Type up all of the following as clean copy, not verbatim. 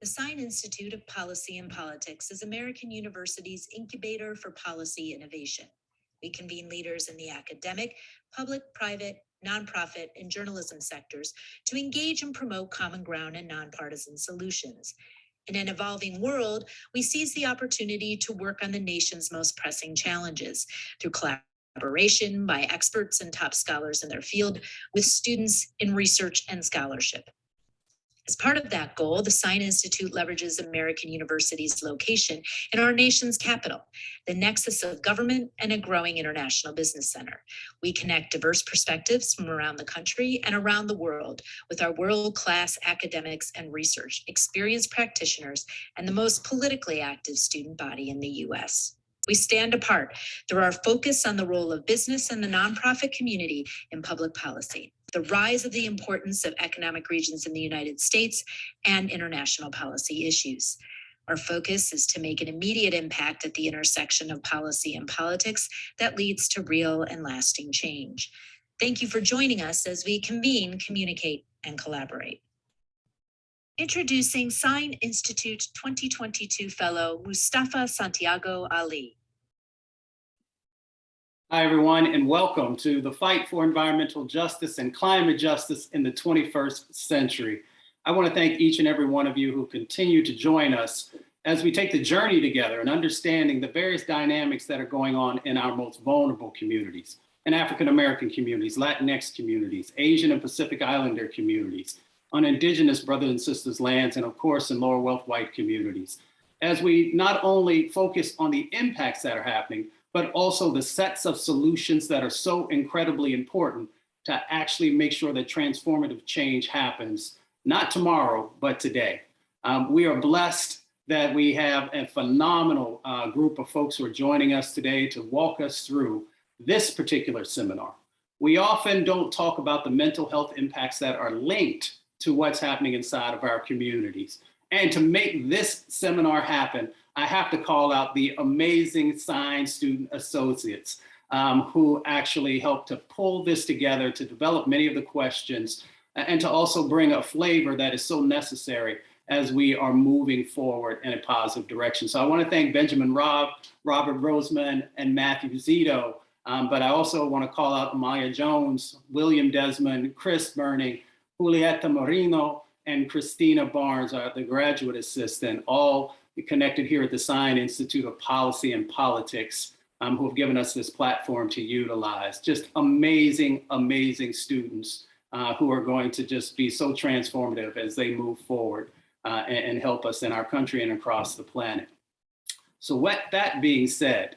The Sine Institute of Policy and Politics is American University's incubator for policy innovation. We convene leaders in the academic, public, private, nonprofit, and journalism sectors to engage and promote common ground and nonpartisan solutions. In an evolving world, we seize the opportunity to work on the nation's most pressing challenges through collaboration by experts and top scholars in their field with students in research and scholarship. As part of that goal, the Sine Institute leverages American University's location in our nation's capital, the nexus of government and a growing international business center. We connect diverse perspectives from around the country and around the world with our world-class academics and research, experienced practitioners, and the most politically active student body in the U.S. We stand apart through our focus on the role of business and the nonprofit community in public policy, the rise of the importance of economic regions in the United States, and international policy issues. Our focus is to make an immediate impact at the intersection of policy and politics that leads to real and lasting change. Thank you for joining us as we convene, communicate, and collaborate. Introducing Sine Institute 2022 Fellow Mustafa Santiago Ali. Hi, everyone, and welcome to the fight for environmental justice and climate justice in the 21st century. I want to thank each and every one of you who continue to join us as we take the journey together and understanding the various dynamics that are going on in our most vulnerable communities, in African-American communities, Latinx communities, Asian and Pacific Islander communities, on Indigenous brothers and sisters lands, and of course in lower wealth white communities, as we not only focus on the impacts that are happening, but also the sets of solutions that are so incredibly important to actually make sure that transformative change happens, not tomorrow, but today. We are blessed that we have a phenomenal group of folks who are joining us today to walk us through this particular seminar. We often don't talk about the mental health impacts that are linked to what's happening inside of our communities. And to make this seminar happen, I have to call out the amazing Sine student associates who actually helped to pull this together, to develop many of the questions, and to also bring a flavor that is so necessary as we are moving forward in a positive direction. So I want to thank Benjamin Robb, Robert Roseman, and Matthew Zito, but I also want to call out Amaya Jones, William Desmond, Chris Burning, Julieta Moreno, and Christina Barnes, the graduate assistant, all connected here at the Sine Institute of Policy and Politics, who have given us this platform to utilize. Just amazing, amazing students who are going to just be so transformative as they move forward and help us in our country and across the planet. So with that being said,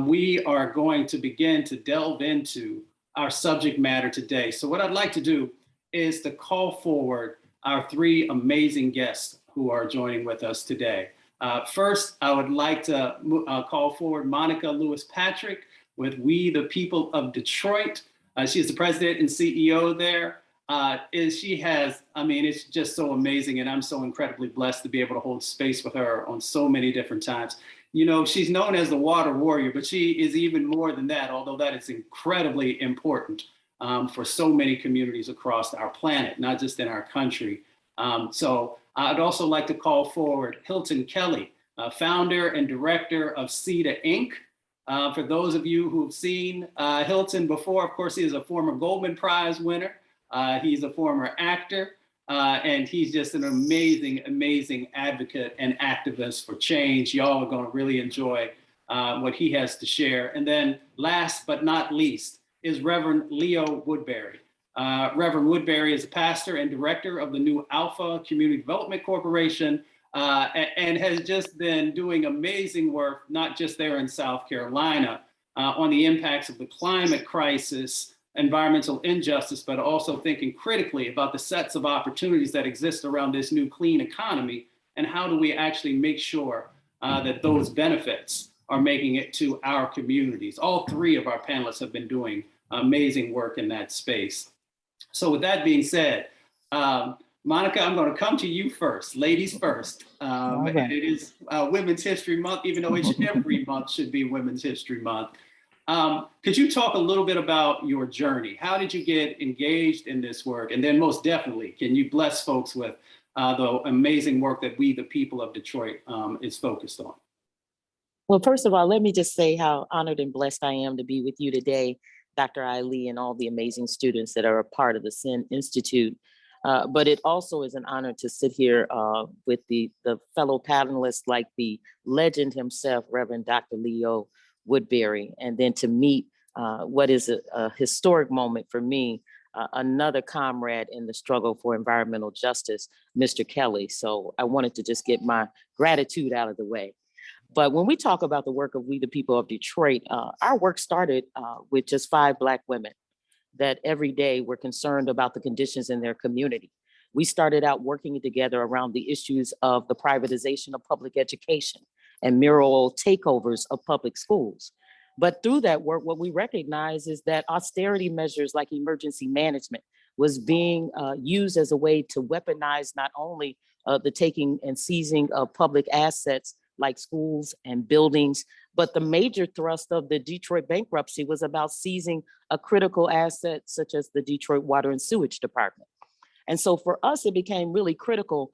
we are going to begin to delve into our subject matter today. So what I'd like to do is to call forward our three amazing guests who are joining with us today. First, I would like to call forward Monica Lewis-Patrick with We the People of Detroit. She is the president and CEO there. She has, I mean, it's just so amazing, and I'm so incredibly blessed to be able to hold space with her on so many different times. You know, she's known as the water warrior, but she is even more than that, although that is incredibly important for so many communities across our planet, not just in our country. So I'd also like to call forward Hilton Kelly, founder and director of Sine Inc. For those of you who've seen Hilton before, of course, he is a former Goldman Prize winner. He's a former actor, and he's just an amazing, amazing advocate and activist for change. Y'all are going to really enjoy what he has to share. And then last but not least is Reverend Leo Woodberry. Reverend Woodberry is a pastor and director of the New Alpha Community Development Corporation and has just been doing amazing work, not just there in South Carolina, on the impacts of the climate crisis, environmental injustice, but also thinking critically about the sets of opportunities that exist around this new clean economy and how do we actually make sure that those benefits are making it to our communities. All three of our panelists have been doing amazing work in that space. So with that being said, Monica, I'm going to come to you first, ladies first. And it is Women's History Month, even though every month should be Women's History Month. Could you talk a little bit about your journey? How did you get engaged in this work? And then most definitely, can you bless folks with the amazing work that we, the people of Detroit, is focused on. Well, first of all, let me just say how honored and blessed I am to be with you today, Dr. Ali, and all the amazing students that are a part of the Sine Institute. But it also is an honor to sit here with the fellow panelists like the legend himself, Reverend Dr. Leo Woodberry, and then to meet what is a historic moment for me, another comrade in the struggle for environmental justice, Mr. Kelly. So I wanted to just get my gratitude out of the way. But when we talk about the work of We the People of Detroit, our work started with just 5 Black women that every day were concerned about the conditions in their community. We started out working together around the issues of the privatization of public education and mural takeovers of public schools. But through that work, what we recognize is that austerity measures like emergency management was being used as a way to weaponize not only the taking and seizing of public assets like schools and buildings, but the major thrust of the Detroit bankruptcy was about seizing a critical asset such as the Detroit Water and Sewage Department. And so for us, it became really critical,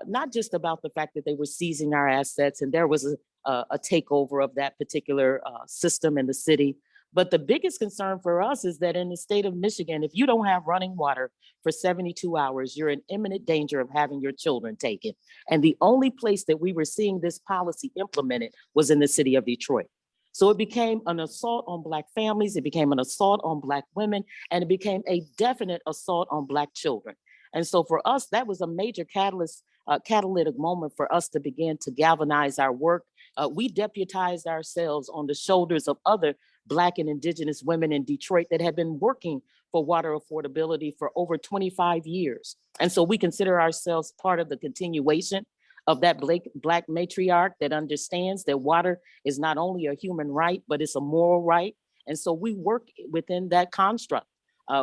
not just about the fact that they were seizing our assets and there was a takeover of that particular system in the city. But the biggest concern for us is that in the state of Michigan, if you don't have running water for 72 hours, you're in imminent danger of having your children taken. And the only place that we were seeing this policy implemented was in the city of Detroit. So it became an assault on Black families, it became an assault on Black women, and it became a definite assault on Black children. And so for us, that was a major catalytic moment for us to begin to galvanize our work. We deputized ourselves on the shoulders of other Black and Indigenous women in Detroit that had been working for water affordability for over 25 years. And so we consider ourselves part of the continuation of that Black matriarch that understands that water is not only a human right, but it's a moral right. And so we work within that construct.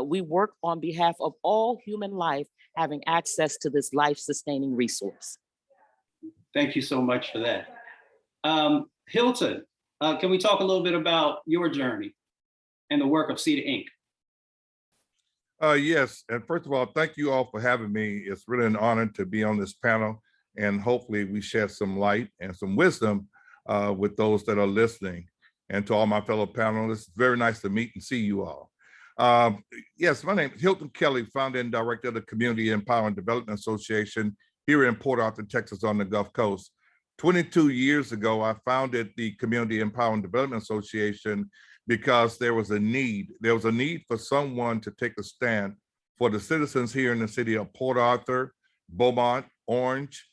We work on behalf of all human life having access to this life-sustaining resource. Thank you so much for that. Hilton, can we talk a little bit about your journey and the work of Cedar Inc.? Yes, and first of all, thank you all for having me. It's really an honor to be on this panel, and hopefully we shed some light and some wisdom with those that are listening. And to all my fellow panelists, it's very nice to meet and see you all. Yes, my name is Hilton Kelly, founder and director of the Community Empowerment Development Association here in Port Arthur, Texas on the Gulf Coast. 22 years ago, I founded the Community Empowerment Development Association because there was a need. There was a need for someone to take a stand for the citizens here in the city of Port Arthur, Beaumont, Orange.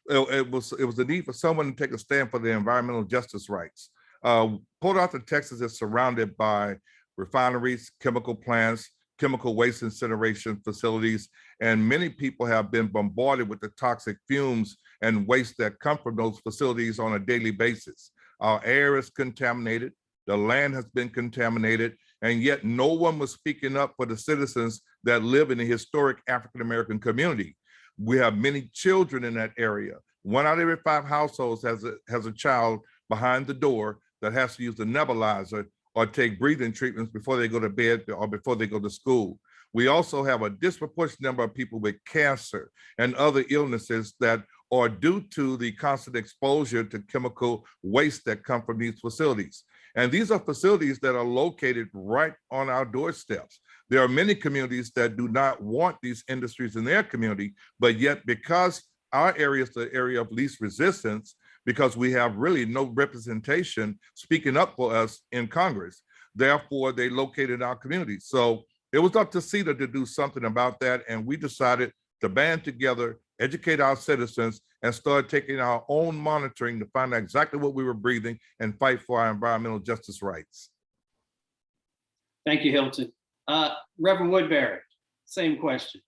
It was a need for someone to take a stand for the environmental justice rights. Port Arthur, Texas is surrounded by refineries, chemical plants, chemical waste incineration facilities, and many people have been bombarded with the toxic fumes and waste that come from those facilities on a daily basis. Our air is contaminated, the land has been contaminated, and yet no one was speaking up for the citizens that live in the historic African-American community. We have many children in that area. 1 out of every 5 households has a child behind the door that has to use a nebulizer or take breathing treatments before they go to bed or before they go to school. We also have a disproportionate number of people with cancer and other illnesses that are due to the constant exposure to chemical waste that come from these facilities. And these are facilities that are located right on our doorsteps. There are many communities that do not want these industries in their community, but yet because our area is the area of least resistance, because we have really no representation speaking up for us in Congress. Therefore, they located our community. So it was up to CETA to do something about that. And we decided to band together, educate our citizens, and start taking our own monitoring to find out exactly what we were breathing and fight for our environmental justice rights. Thank you, Hilton. Reverend Woodberry, same question.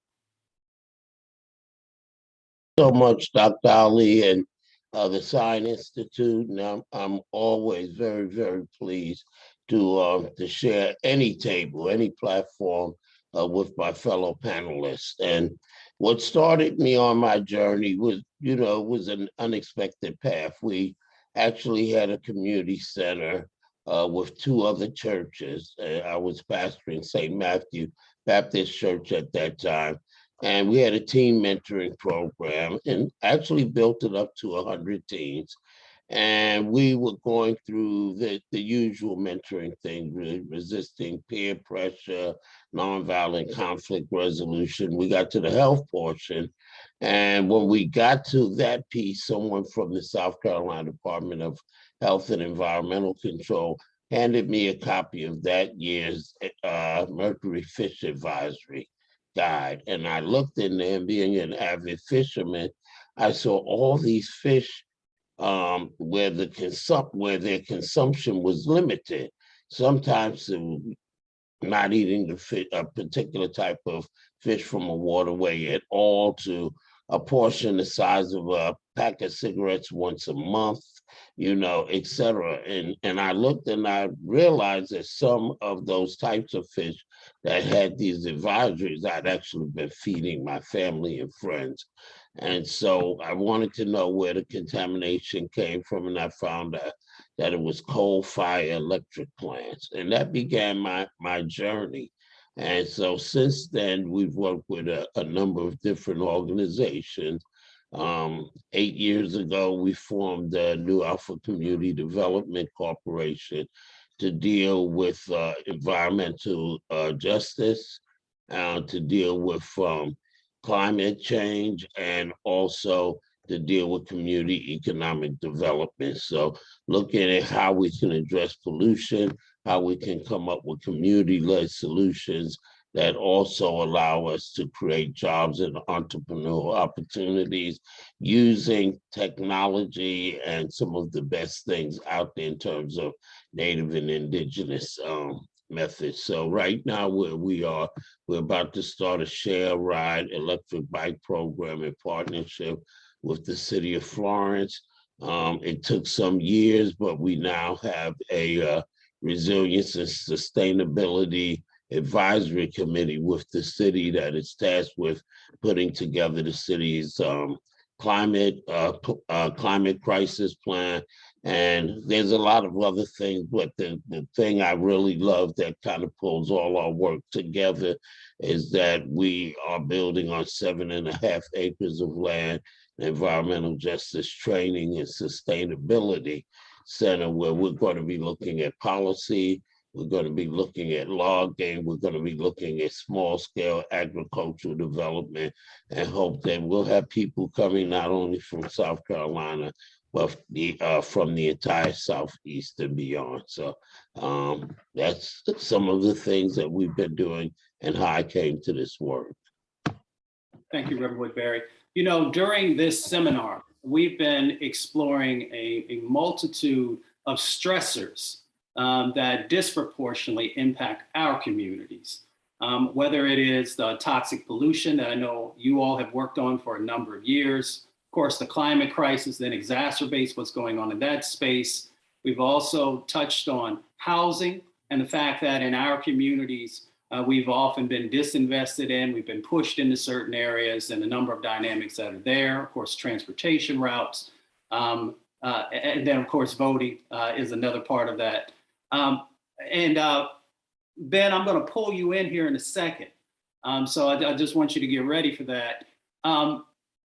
So much, Dr. Ali, and the Sine Institute, and I'm always very, very pleased to share any table, any platform with my fellow panelists. And what started me on my journey was, was an unexpected path. We actually had a community center with 2 other churches. I was pastoring St. Matthew Baptist Church at that time. And we had a team mentoring program and actually built it up to 100 teams. And we were going through the usual mentoring thing, resisting peer pressure, nonviolent conflict resolution. We got to the health portion. And when we got to that piece, someone from the South Carolina Department of Health and Environmental Control handed me a copy of that year's Mercury Fish Advisory Guide. And I looked in there, and being an avid fisherman, I saw all these fish where their consumption was limited. Sometimes not eating a particular type of fish from a waterway at all, to a portion the size of a pack of cigarettes once a month, et cetera. And I looked and I realized that some of those types of fish that had these advisories, I'd actually been feeding my family and friends. And so I wanted to know where the contamination came from, and I found out that it was coal-fired electric plants. And that began my journey. And so since then, we've worked with a number of different organizations. 8 years ago, we formed the New Alpha Community Development Corporation to deal with environmental justice, to deal with climate change, and also to deal with community economic development. So looking at how we can address pollution, how we can come up with community-led solutions that also allow us to create jobs and entrepreneurial opportunities using technology and some of the best things out there in terms of native and indigenous methods. So right now where we are, we're about to start a share ride electric bike program in partnership with the city of Florence. It took some years, but we now have a resilience and sustainability advisory committee with the city that is tasked with putting together the city's climate crisis plan. And there's a lot of other things, but the thing I really love that kind of pulls all our work together is that we are building on 7.5 acres of land, environmental justice training and sustainability center, where we're going to be looking at policy, we're going to be looking at logging, we're going to be looking at small scale agricultural development, and hope that we'll have people coming not only from South Carolina, but from the entire Southeast and beyond. So that's some of the things that we've been doing and how I came to this work. Thank you, Reverend Woodberry. During this seminar, we've been exploring a multitude of stressors that disproportionately impact our communities, whether it is the toxic pollution that I know you all have worked on for a number of years. Of course, the climate crisis then exacerbates what's going on in that space. We've also touched on housing and the fact that in our communities, we've often been disinvested in, we've been pushed into certain areas, and a number of dynamics that are there. Of course, transportation routes, and then of course, voting is another part of that. Ben, I'm gonna pull you in here in a second. So I just want you to get ready for that.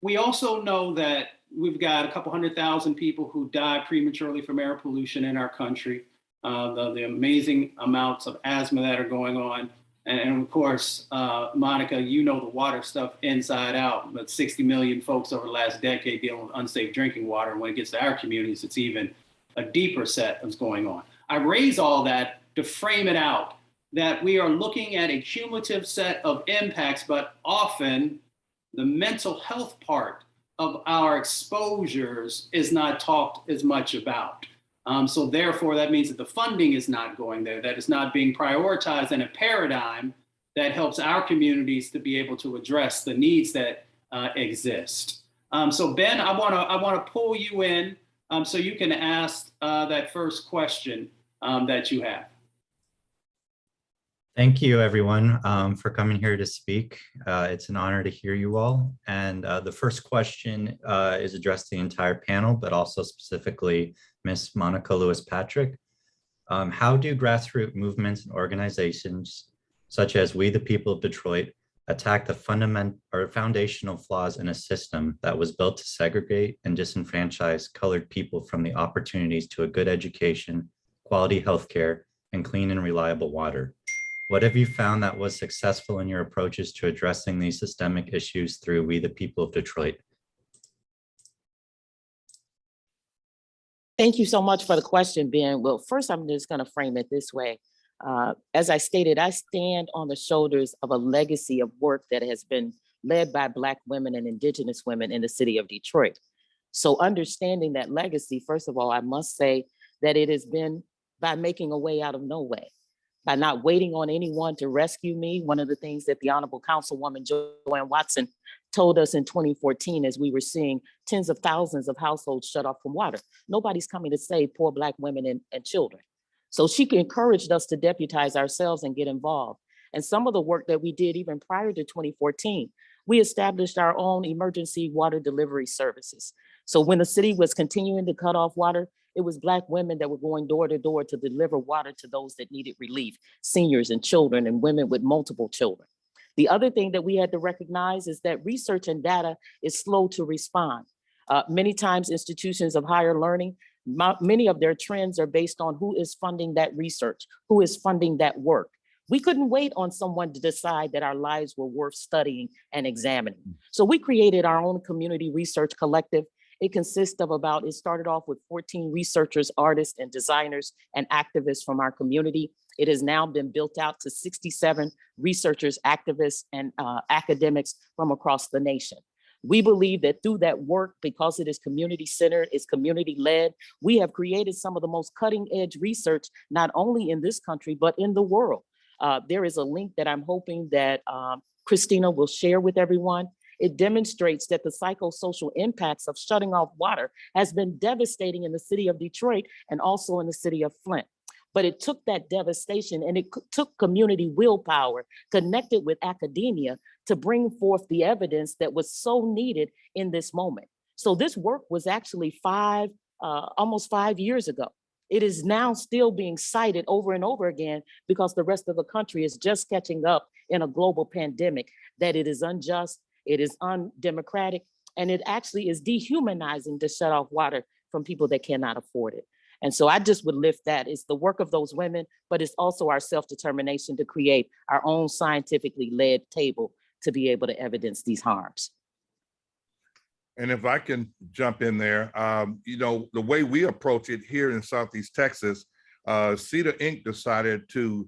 We also know that we've got a couple 100,000 people who die prematurely from air pollution in our country, the amazing amounts of asthma that are going on. And of course, Monica, you know the water stuff inside out, but 60 million folks over the last decade dealing with unsafe drinking water. And when it gets to our communities, it's even a deeper set that's going on. I raise all that to frame it out that we are looking at a cumulative set of impacts, but often the mental health part of our exposures is not talked as much about. So therefore, that means that the funding is not going there, that it's not being prioritized in a paradigm that helps our communities to be able to address the needs that exist. So Ben, I wanna pull you in so you can ask that first question that you have. Thank you, everyone, for coming here to speak. It's an honor to hear you all. And the first question is addressed to the entire panel, but also specifically Ms. Monica Lewis-Patrick. How do grassroots movements and organizations, such as We the People of Detroit, attack the foundational flaws in a system that was built to segregate and disenfranchise colored people from the opportunities to a good education, quality healthcare, and clean and reliable water. What have you found that was successful in your approaches to addressing these systemic issues through We the People of Detroit? Thank you so much for the question, Ben. Well, first, I'm just going to frame it this way. As I stated, I stand on the shoulders of a legacy of work that has been led by Black women and Indigenous women in the city of Detroit. So understanding that legacy, first of all, I must say that it has been by making a way out of no way, by not waiting on anyone to rescue me. One of the things that the Honorable Councilwoman Joanne Watson told us in 2014 as we were seeing tens of thousands of households shut off from water. Nobody's coming to save poor Black women and children. So she encouraged us to deputize ourselves and get involved. And some of the work that we did even prior to 2014, we established our own emergency water delivery services. So when the city was continuing to cut off water, it was Black women that were going door to door to deliver water to those that needed relief, seniors and children and women with multiple children. The other thing that we had to recognize is that research and data is slow to respond. Many times institutions of higher learning, many of their trends are based on who is funding that research, who is funding that work. We couldn't wait on someone to decide that our lives were worth studying and examining. So we created our own community research collective. It consists of it started off with 14 researchers, artists, and designers and activists from our community. It has now been built out to 67 researchers, activists, and academics from across the nation. We believe that through that work, because it is community-centered, it's community-led, we have created some of the most cutting-edge research, not only in this country, but in the world. There is a link that I'm hoping that Christina will share with everyone. It demonstrates that the psychosocial impacts of shutting off water has been devastating in the city of Detroit and also in the city of Flint. But it took that devastation and it took community willpower connected with academia to bring forth the evidence that was so needed in this moment. So this work was actually almost 5 years ago. It is now still being cited over and over again because the rest of the country is just catching up in a global pandemic, that it is unjust, it is undemocratic, and it actually is dehumanizing to shut off water from people that cannot afford it. And so I just would lift that. It's the work of those women, but it's also our self-determination to create our own scientifically led table to be able to evidence these harms. And if I can jump in there, the way we approach it here in Southeast Texas, Cedar Inc. decided to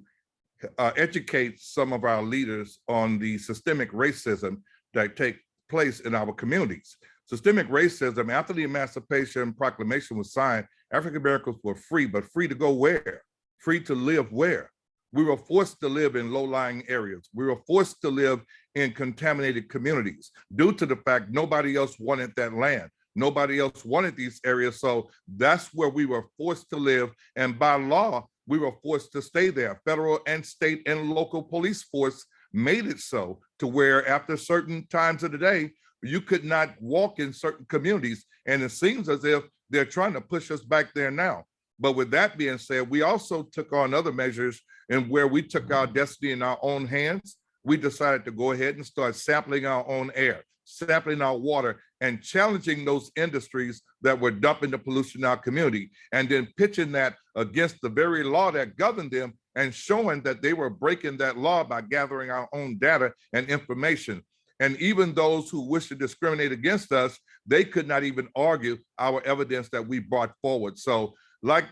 educate some of our leaders on the systemic racism that take place in our communities. Systemic racism, after the Emancipation Proclamation was signed, African Americans were free, but free to go where? Free to live where? We were forced to live in low-lying areas. We were forced to live in contaminated communities due to the fact nobody else wanted that land. Nobody else wanted these areas. So that's where we were forced to live. And by law, we were forced to stay there. Federal and state and local police force made it so to where after certain times of the day, you could not walk in certain communities. And it seems as if they're trying to push us back there now. But with that being said, we also took on other measures and where we took our destiny in our own hands. We decided to go ahead and start sampling our own air, sampling our water, and challenging those industries that were dumping the pollution in our community, and then pitching that against the very law that governed them and showing that they were breaking that law by gathering our own data and information. And even those who wish to discriminate against us, they could not even argue our evidence that we brought forward. So like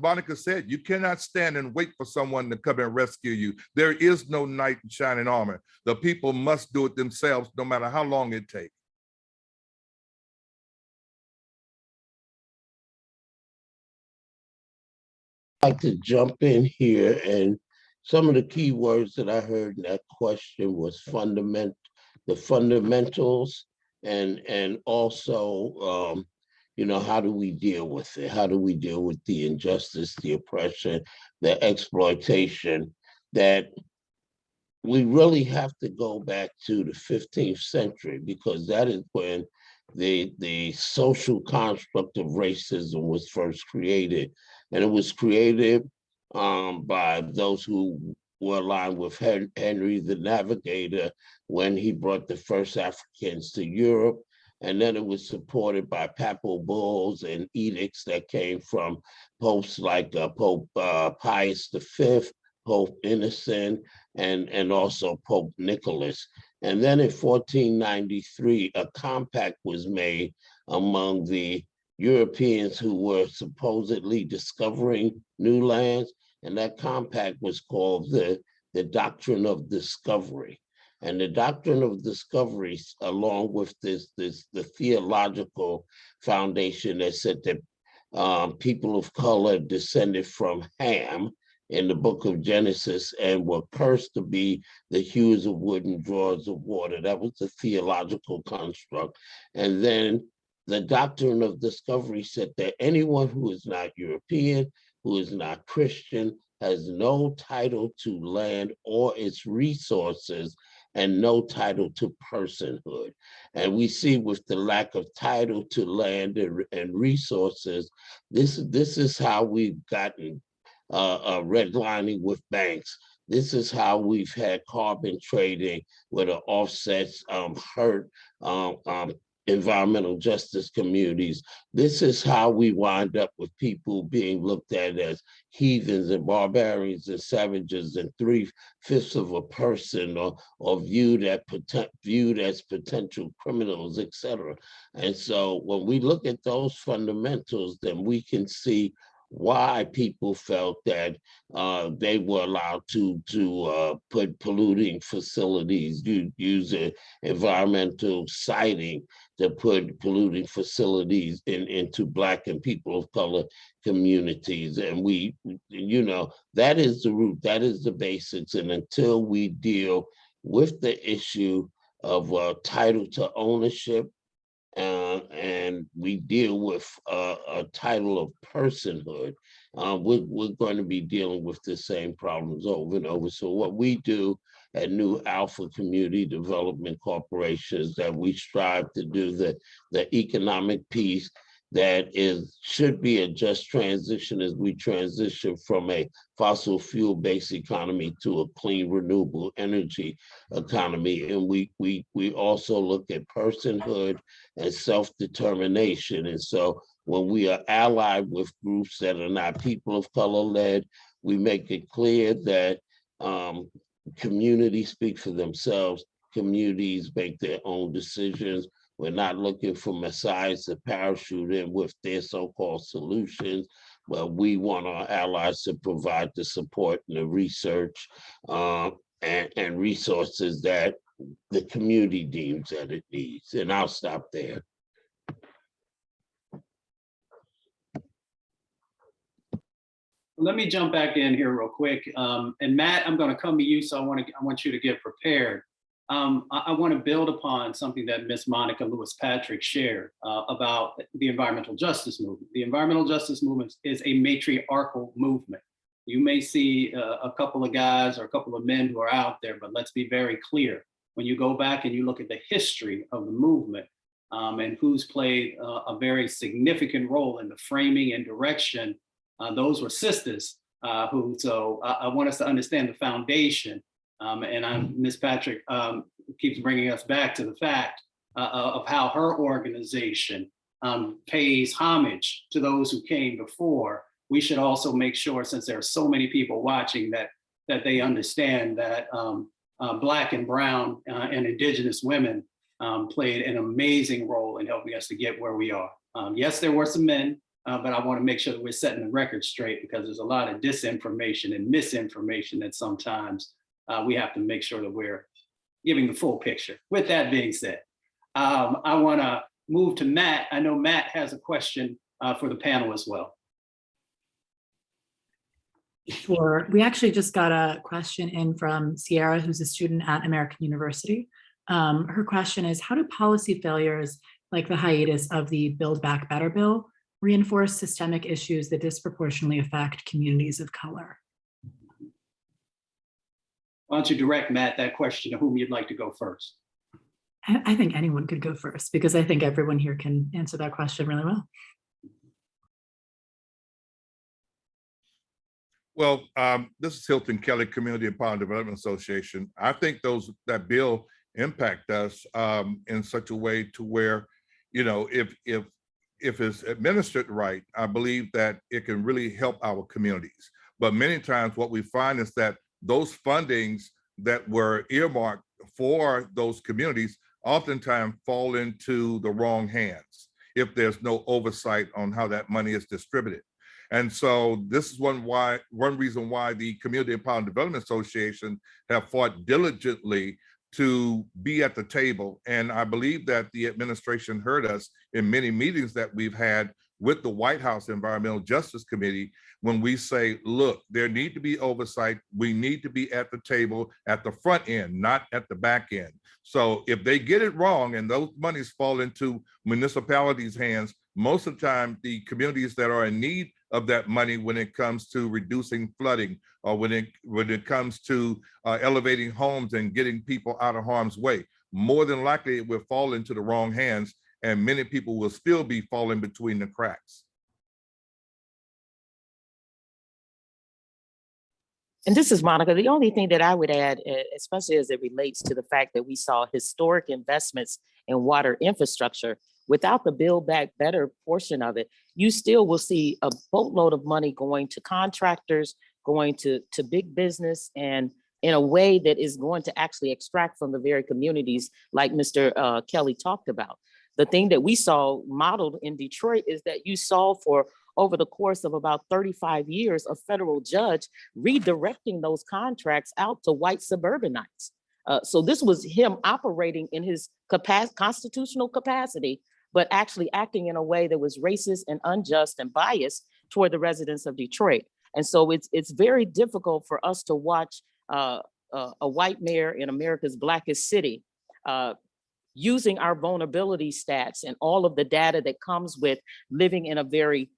Monica said, you cannot stand and wait for someone to come and rescue you. There is no knight in shining armor. The people must do it themselves, no matter how long it takes. I'd like to jump in here, and some of the key words that I heard in that question was the fundamentals, and also how do we deal with it? How do we deal with the injustice, the oppression, the exploitation? That we really have to go back to the 15th century, because that is when the social construct of racism was first created. And it was created by those who were aligned with Henry the Navigator when he brought the first Africans to Europe. And then it was supported by papal bulls and edicts that came from popes like Pope Pius V, Pope Innocent, and also Pope Nicholas. And then in 1493, a compact was made among the Europeans who were supposedly discovering new lands, and that compact was called the Doctrine of Discovery. And the Doctrine of Discovery, along with the theological foundation that said that people of color descended from Ham in the book of Genesis and were cursed to be the hewers of wood and drawers of water. That was the theological construct. And then the Doctrine of Discovery said that anyone who is not European, who is not Christian, has no title to land or its resources and no title to personhood. And we see with the lack of title to land and resources, this is how we've gotten redlining with banks. This is how we've had carbon trading where the offsets hurt environmental justice communities. This is how we wind up with people being looked at as heathens and barbarians and savages and 3/5 of a person, or viewed as potential criminals, etc. And so when we look at those fundamentals, then we can see why people felt that they were allowed to put polluting facilities, use environmental siting to put polluting facilities into Black and people of color communities. And we, that is the root, that is the basics. And until we deal with the issue of title to ownership, and we deal with a title of personhood, we're going to be dealing with the same problems over and over. So what we do at New Alpha Community Development Corporation is that we strive to do the economic piece that should be a just transition as we transition from a fossil fuel-based economy to a clean, renewable energy economy. And we also look at personhood and self-determination. And so when we are allied with groups that are not people of color led, we make it clear that communities speak for themselves, communities make their own decisions. We're not looking for messiahs to parachute in with their so-called solutions, but we want our allies to provide the support and the research and resources that the community deems that it needs. And I'll stop there. Let me jump back in here real quick. And Matt, I'm going to come to you, so I want you to get prepared. I want to build upon something that Ms. Monica Lewis-Patrick shared about the environmental justice movement. The environmental justice movement is a matriarchal movement. You may see a couple of guys or a couple of men who are out there, but let's be very clear. When you go back and you look at the history of the movement and who's played a very significant role in the framing and direction, those were sisters so I want us to understand the foundation. And Ms. Patrick keeps bringing us back to the fact of how her organization pays homage to those who came before. We should also make sure, since there are so many people watching, that they understand that Black and Brown and Indigenous women played an amazing role in helping us to get where we are. Yes, there were some men, but I want to make sure that we're setting the record straight, because there's a lot of disinformation and misinformation that sometimes we have to make sure that we're giving the full picture. With that being said, I want to move to Matt. I know Matt has a question for the panel as well. Sure. We actually just got a question in from Sierra, who's a student at American University. Her question is, how do policy failures like the hiatus of the Build Back Better bill reinforce systemic issues that disproportionately affect communities of color? Why don't you direct, Matt, that question to whom you'd like to go first? I think anyone could go first, because I think everyone here can answer that question really well. Well, this is Hilton Kelly, Community and Power Development Association. I think that bill impact us in such a way to where, you know, if it's administered right, I believe that it can really help our communities. But many times what we find is that those fundings that were earmarked for those communities oftentimes fall into the wrong hands if there's no oversight on how that money is distributed. And so this is one reason why the Community Empowerment Development Association have fought diligently to be at the table. And I believe that the administration heard us in many meetings that we've had with the White House Environmental Justice Committee when we say, look, there need to be oversight. We need to be at the table at the front end, not at the back end. So if they get it wrong and those monies fall into municipalities' hands, most of the time, the communities that are in need of that money when it comes to reducing flooding or when it comes to elevating homes and getting people out of harm's way, more than likely it will fall into the wrong hands and many people will still be falling between the cracks. And this is Monica. The only thing that I would add, especially as it relates to the fact that we saw historic investments in water infrastructure, without the Build Back Better portion of it, you still will see a boatload of money going to contractors, going to big business, and in a way that is going to actually extract from the very communities like Mr. Kelly talked about. The thing that we saw modeled in Detroit is that you saw for over the course of about 35 years, a federal judge redirecting those contracts out to white suburbanites. So this was him operating in his constitutional capacity, but actually acting in a way that was racist and unjust and biased toward the residents of Detroit. And so it's very difficult for us to watch a white mayor in America's blackest city using our vulnerability stats and all of the data that comes with living in a very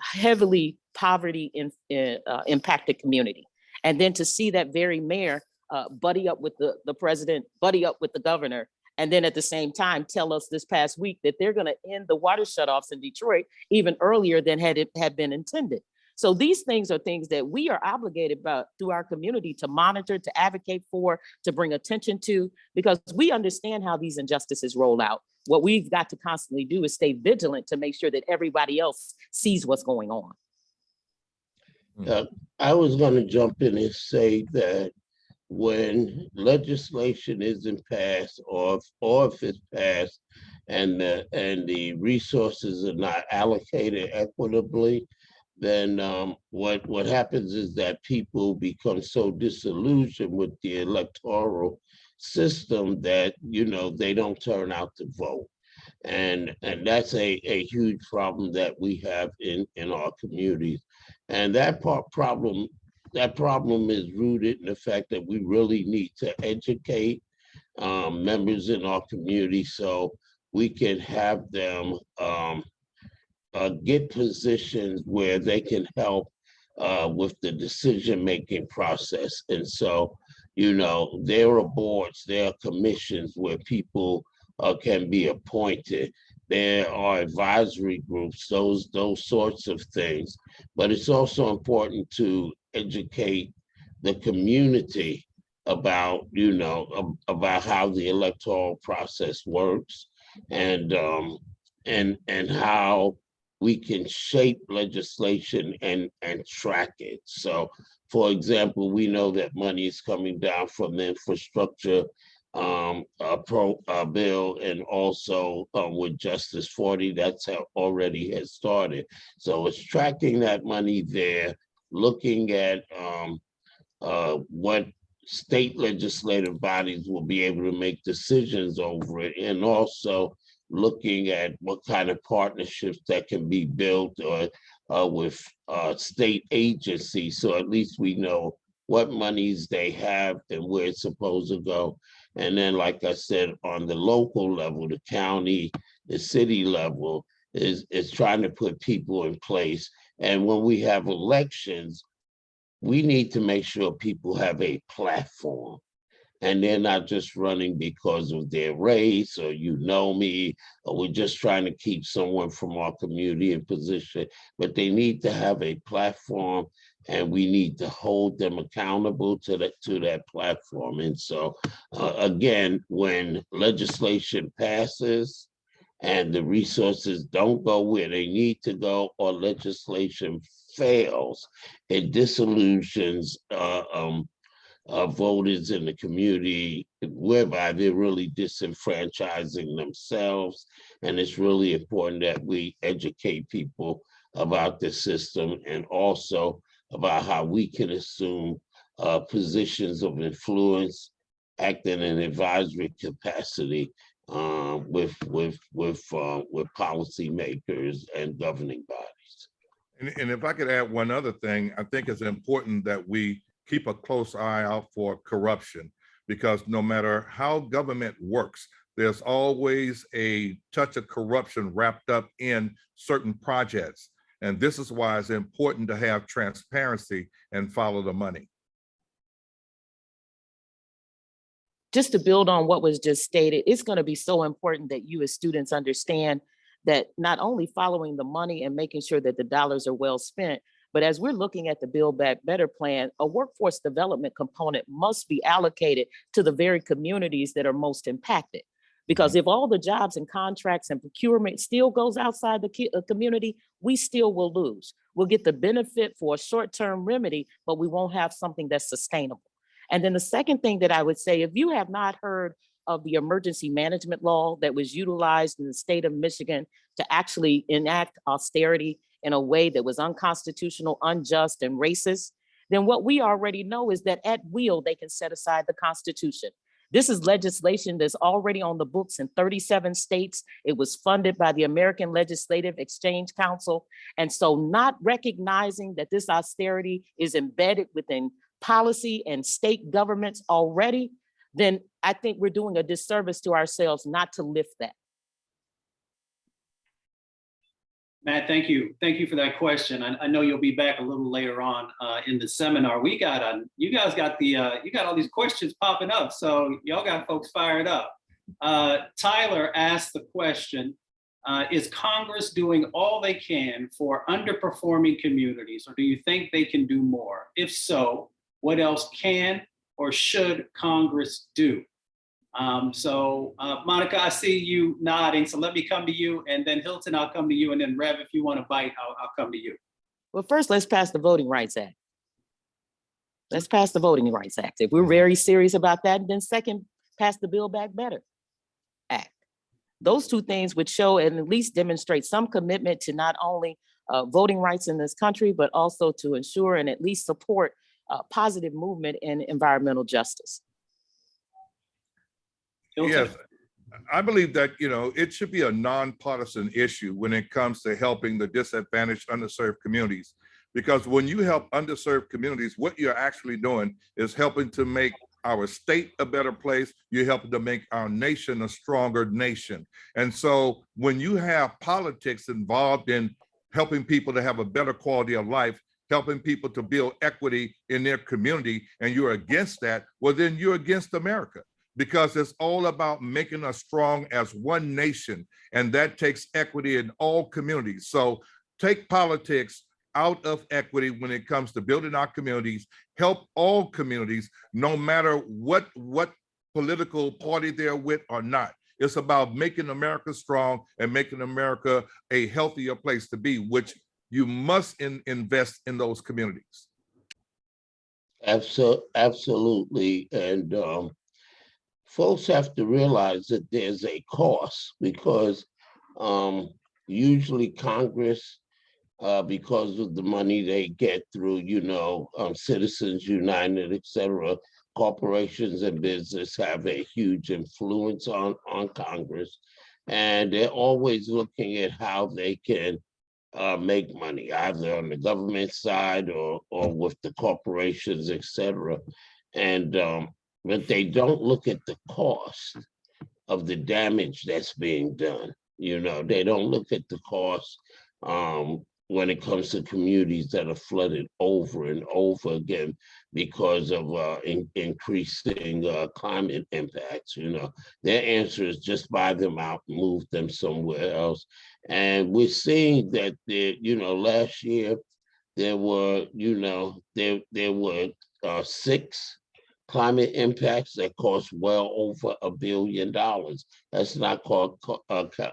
heavily poverty impacted community. And then to see that very mayor buddy up with the president, buddy up with the governor, and then at the same time tell us this past week that they're going to end the water shutoffs in Detroit even earlier than had been intended. So these things are things that we are obligated about through our community to monitor, to advocate for, to bring attention to, because we understand how these injustices roll out. What we've got to constantly do is stay vigilant to make sure that everybody else sees what's going on. I was going to jump in and say that when legislation isn't passed, or if it's passed and the resources are not allocated equitably, then what happens is that people become so disillusioned with the electoral system that, you know, they don't turn out to vote. And that's a huge problem that we have in our communities. And that problem is rooted in the fact that we really need to educate members in our community so we can have them get positions where they can help with the decision-making process. And so, you know, there are boards, there are commissions where people can be appointed. There are advisory groups, those sorts of things. But it's also important to educate the community about, you know, about how the electoral process works and how we can shape legislation and track it. So, for example, we know that money is coming down from the infrastructure bill, and also with Justice 40, that's how already has started. So it's tracking that money there, looking at what state legislative bodies will be able to make decisions over it, and also looking at what kind of partnerships that can be built with state agencies. So at least we know what monies they have and where it's supposed to go. And then, like I said, on the local level, the county, the city level is trying to put people in place. And when we have elections, we need to make sure people have a platform. And they're not just running because of their race or you know me, or we're just trying to keep someone from our community in position, but they need to have a platform and we need to hold them accountable to that platform. And so again, when legislation passes and the resources don't go where they need to go, or legislation fails, it disillusions voters in the community, whereby they're really disenfranchising themselves. And it's really important that we educate people about the system and also about how we can assume positions of influence, act in an advisory capacity with policymakers and governing bodies. And if I could add one other thing, I think it's important that we keep a close eye out for corruption, because no matter how government works, there's always a touch of corruption wrapped up in certain projects. And this is why it's important to have transparency and follow the money. Just to build on what was just stated, it's going to be so important that you as students understand that not only following the money and making sure that the dollars are well spent, but as we're looking at the Build Back Better plan, a workforce development component must be allocated to the very communities that are most impacted. Because if all the jobs and contracts and procurement still goes outside the community, we still will lose. We'll get the benefit for a short-term remedy, but we won't have something that's sustainable. And then the second thing that I would say, if you have not heard of the emergency management law that was utilized in the state of Michigan to actually enact austerity in a way that was unconstitutional, unjust, and racist, then what we already know is that at will, they can set aside the Constitution. This is legislation that's already on the books in 37 states. It was funded by the American Legislative Exchange Council. And so not recognizing that this austerity is embedded within policy and state governments already, then I think we're doing a disservice to ourselves not to lift that. Matt, thank you. Thank you for that question. I know you'll be back a little later on in the seminar. You guys got all these questions popping up, so y'all got folks fired up. Tyler asked the question, is Congress doing all they can for underperforming communities, or do you think they can do more? If so, what else can or should Congress do? Monica, I see you nodding, so let me come to you, and then Hilton, I'll come to you, and then Rev, if you want to bite, I'll come to you. Well, first, let's pass the Voting Rights Act. Let's pass the Voting Rights Act. If we're very serious about that, then second, pass the Build Back Better Act. Those two things would show and at least demonstrate some commitment to not only voting rights in this country, but also to ensure and at least support positive movement in environmental justice. Yes, I believe that, it should be a nonpartisan issue when it comes to helping the disadvantaged, underserved communities. Because when you help underserved communities, what you're actually doing is helping to make our state a better place. You're helping to make our nation a stronger nation. And so when you have politics involved in helping people to have a better quality of life, helping people to build equity in their community, and you're against that, well, then you're against America. Because it's all about making us strong as one nation, and that takes equity in all communities. So take politics out of equity when it comes to building our communities, help all communities, no matter what political party they're with or not. It's about making America strong and making America a healthier place to be, which you must invest in those communities. Absolutely. And folks have to realize that there's a cost, because usually Congress, because of the money they get through, Citizens United, et cetera, corporations and business have a huge influence on Congress. And they're always looking at how they can make money, either on the government side or with the corporations, et cetera. And but they don't look at the cost of the damage that's being done. They don't look at the cost when it comes to communities that are flooded over and over again because of increasing climate impacts. Their answer is just buy them out, move them somewhere else. And we're seeing that last year there were, there were 6 climate impacts that cost well over $1 billion. That's not called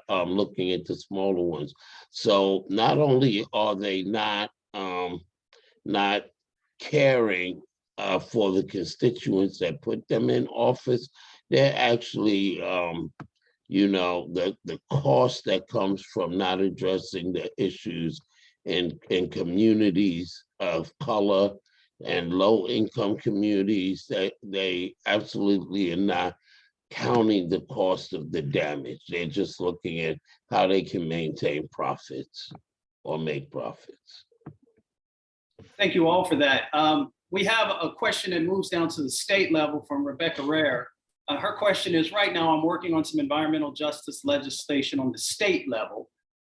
looking at the smaller ones. So not only are they not caring for the constituents that put them in office, they're actually the cost that comes from not addressing the issues in communities of color and low-income communities, that they absolutely are not counting the cost of the damage. They're just looking at how they can maintain profits or make profits. Thank you all for that. We have a question that moves down to the state level from Rebecca Rare. Her question is, right now I'm working on some environmental justice legislation on the state level.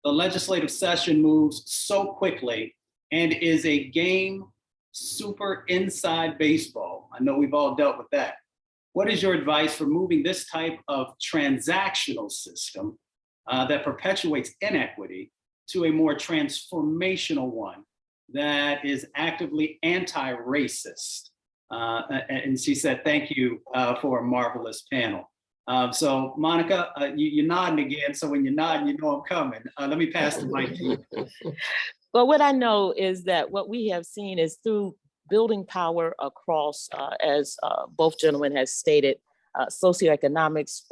The legislative session moves so quickly and is a game super inside baseball. I know we've all dealt with that. What is your advice for moving this type of transactional system that perpetuates inequity to a more transformational one that is actively anti-racist? And she said, thank you for a marvelous panel. So Monica, you're nodding again. So when you're nodding, you know I'm coming. Let me pass the mic to you. Well, what I know is that what we have seen is through building power across, as both gentlemen has stated, socioeconomics,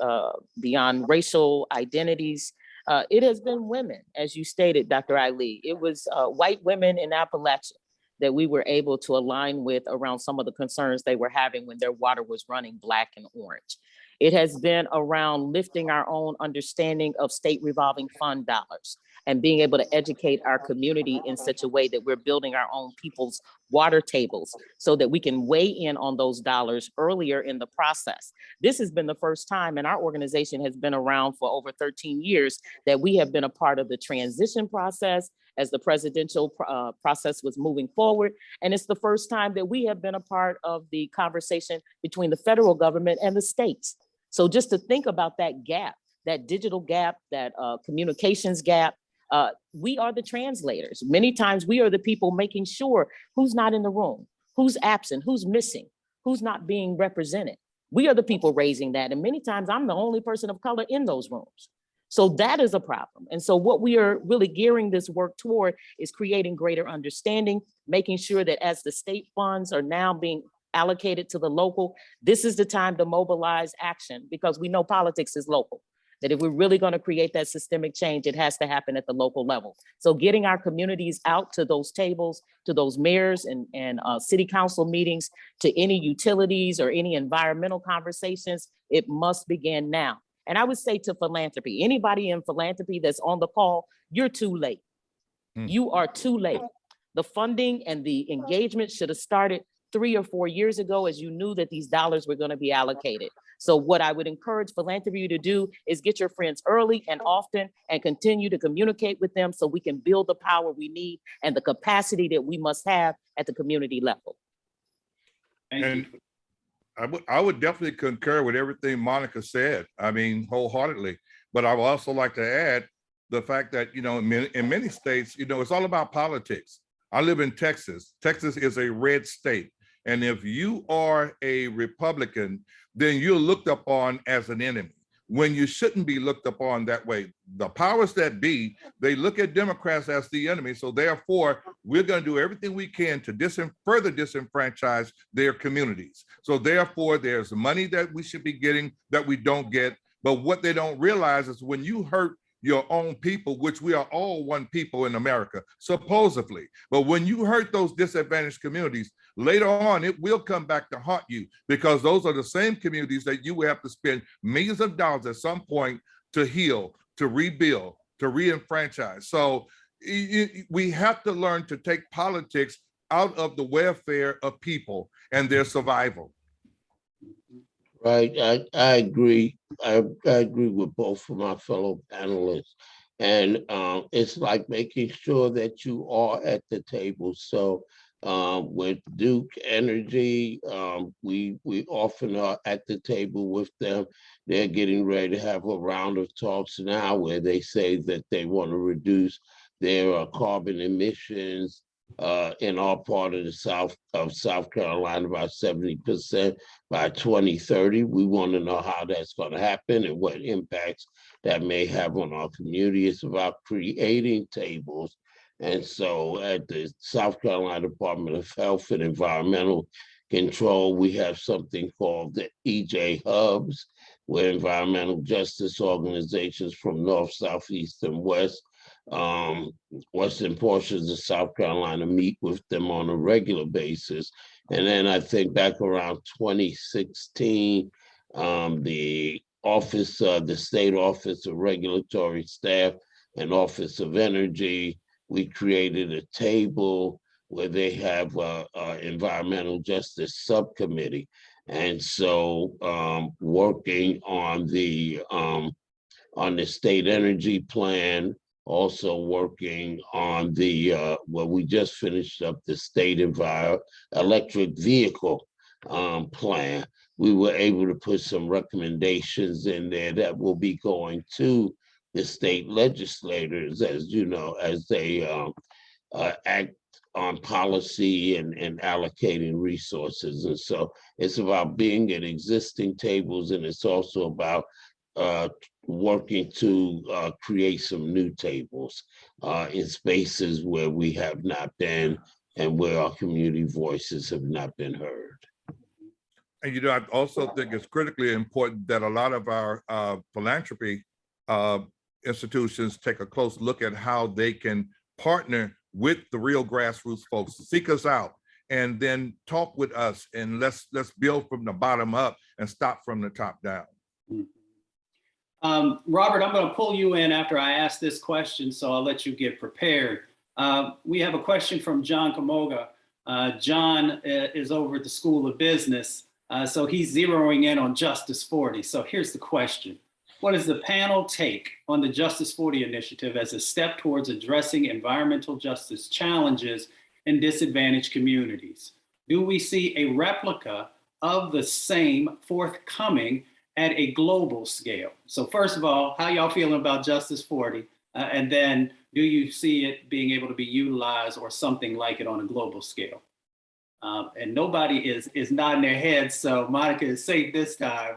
beyond racial identities. It has been women, as you stated, Dr. Ali. It was white women in Appalachia that we were able to align with around some of the concerns they were having when their water was running black and orange. It has been around lifting our own understanding of state revolving fund dollars and being able to educate our community in such a way that we're building our own people's water tables so that we can weigh in on those dollars earlier in the process. This has been the first time, and our organization has been around for over 13 years, that we have been a part of the transition process as the presidential process was moving forward. And it's the first time that we have been a part of the conversation between the federal government and the states. So just to think about that gap, that digital gap, that communications gap, we are the translators. Many times we are the people making sure who's not in the room, who's absent, who's missing, who's not being represented. We are the people raising that. And many times I'm the only person of color in those rooms. So that is a problem. And so what we are really gearing this work toward is creating greater understanding, making sure that as the state funds are now being allocated to the local, this is the time to mobilize action, because we know politics is local. That if we're really going to create that systemic change, it has to happen at the local level. So getting our communities out to those tables, to those mayors and city council meetings, to any utilities or any environmental conversations, it must begin now. And I would say to philanthropy, anybody in philanthropy that's on the call, you're too late. You are too late. The funding and the engagement should have started 3 or 4 years ago, as you knew that these dollars were going to be allocated. So what I would encourage philanthropy to do is get your friends early and often and continue to communicate with them so we can build the power we need and the capacity that we must have at the community level. Thank you. I would definitely concur with everything Monica said. I mean, wholeheartedly. But I would also like to add the fact that, in many states, it's all about politics. I live in Texas. Texas is a red state. And if you are a Republican, then you're looked upon as an enemy when you shouldn't be looked upon that way. The powers that be, they look at Democrats as the enemy. So therefore, we're going to do everything we can to further disenfranchise their communities. So therefore, there's money that we should be getting that we don't get. But what they don't realize is when you hurt your own people, which we are all one people in America, supposedly. But when you hurt those disadvantaged communities, later on, it will come back to haunt you, because those are the same communities that you will have to spend millions of dollars at some point to heal, to rebuild, to re-enfranchise. So we have to learn to take politics out of the welfare of people and their survival. Right, I agree. I agree with both of my fellow panelists. And it's like making sure that you are at the table. So with Duke Energy, we often are at the table with them. They're getting ready to have a round of talks now where they say that they want to reduce their carbon emissions in our part of the South Carolina by 70% by 2030. We want to know how that's going to happen and what impacts that may have on our community. It's about creating tables. And so at the South Carolina Department of Health and Environmental Control, we have something called the EJ Hubs, where environmental justice organizations from North, South, East, and Western portions of South Carolina meet with them on a regular basis. And then I think back around 2016, the State Office of Regulatory Staff and Office of Energy, we created a table where they have an environmental justice subcommittee. And so working on the state energy plan, also working on the, we just finished up the state electric vehicle plan. We were able to put some recommendations in there that will be going to the state legislators, as you know, as they act on policy and allocating resources. And so it's about being at existing tables, and it's also about working to create some new tables in spaces where we have not been and where our community voices have not been heard. And you know, I also think it's critically important that a lot of our philanthropy institutions take a close look at how they can partner with the real grassroots folks, seek us out, and then talk with us, and let's build from the bottom up and stop from the top down. Robert, I'm going to pull you in after I ask this question, so I'll let you get prepared. We have a question from John Kamoga. John is over at the School of Business, so he's zeroing in on Justice 40. So here's the question. What does the panel take on the Justice 40 initiative as a step towards addressing environmental justice challenges in disadvantaged communities? Do we see a replica of the same forthcoming at a global scale? So first of all, how y'all feeling about Justice 40? And then do you see it being able to be utilized or something like it on a global scale? And nobody is nodding their heads, so Monica is safe this time.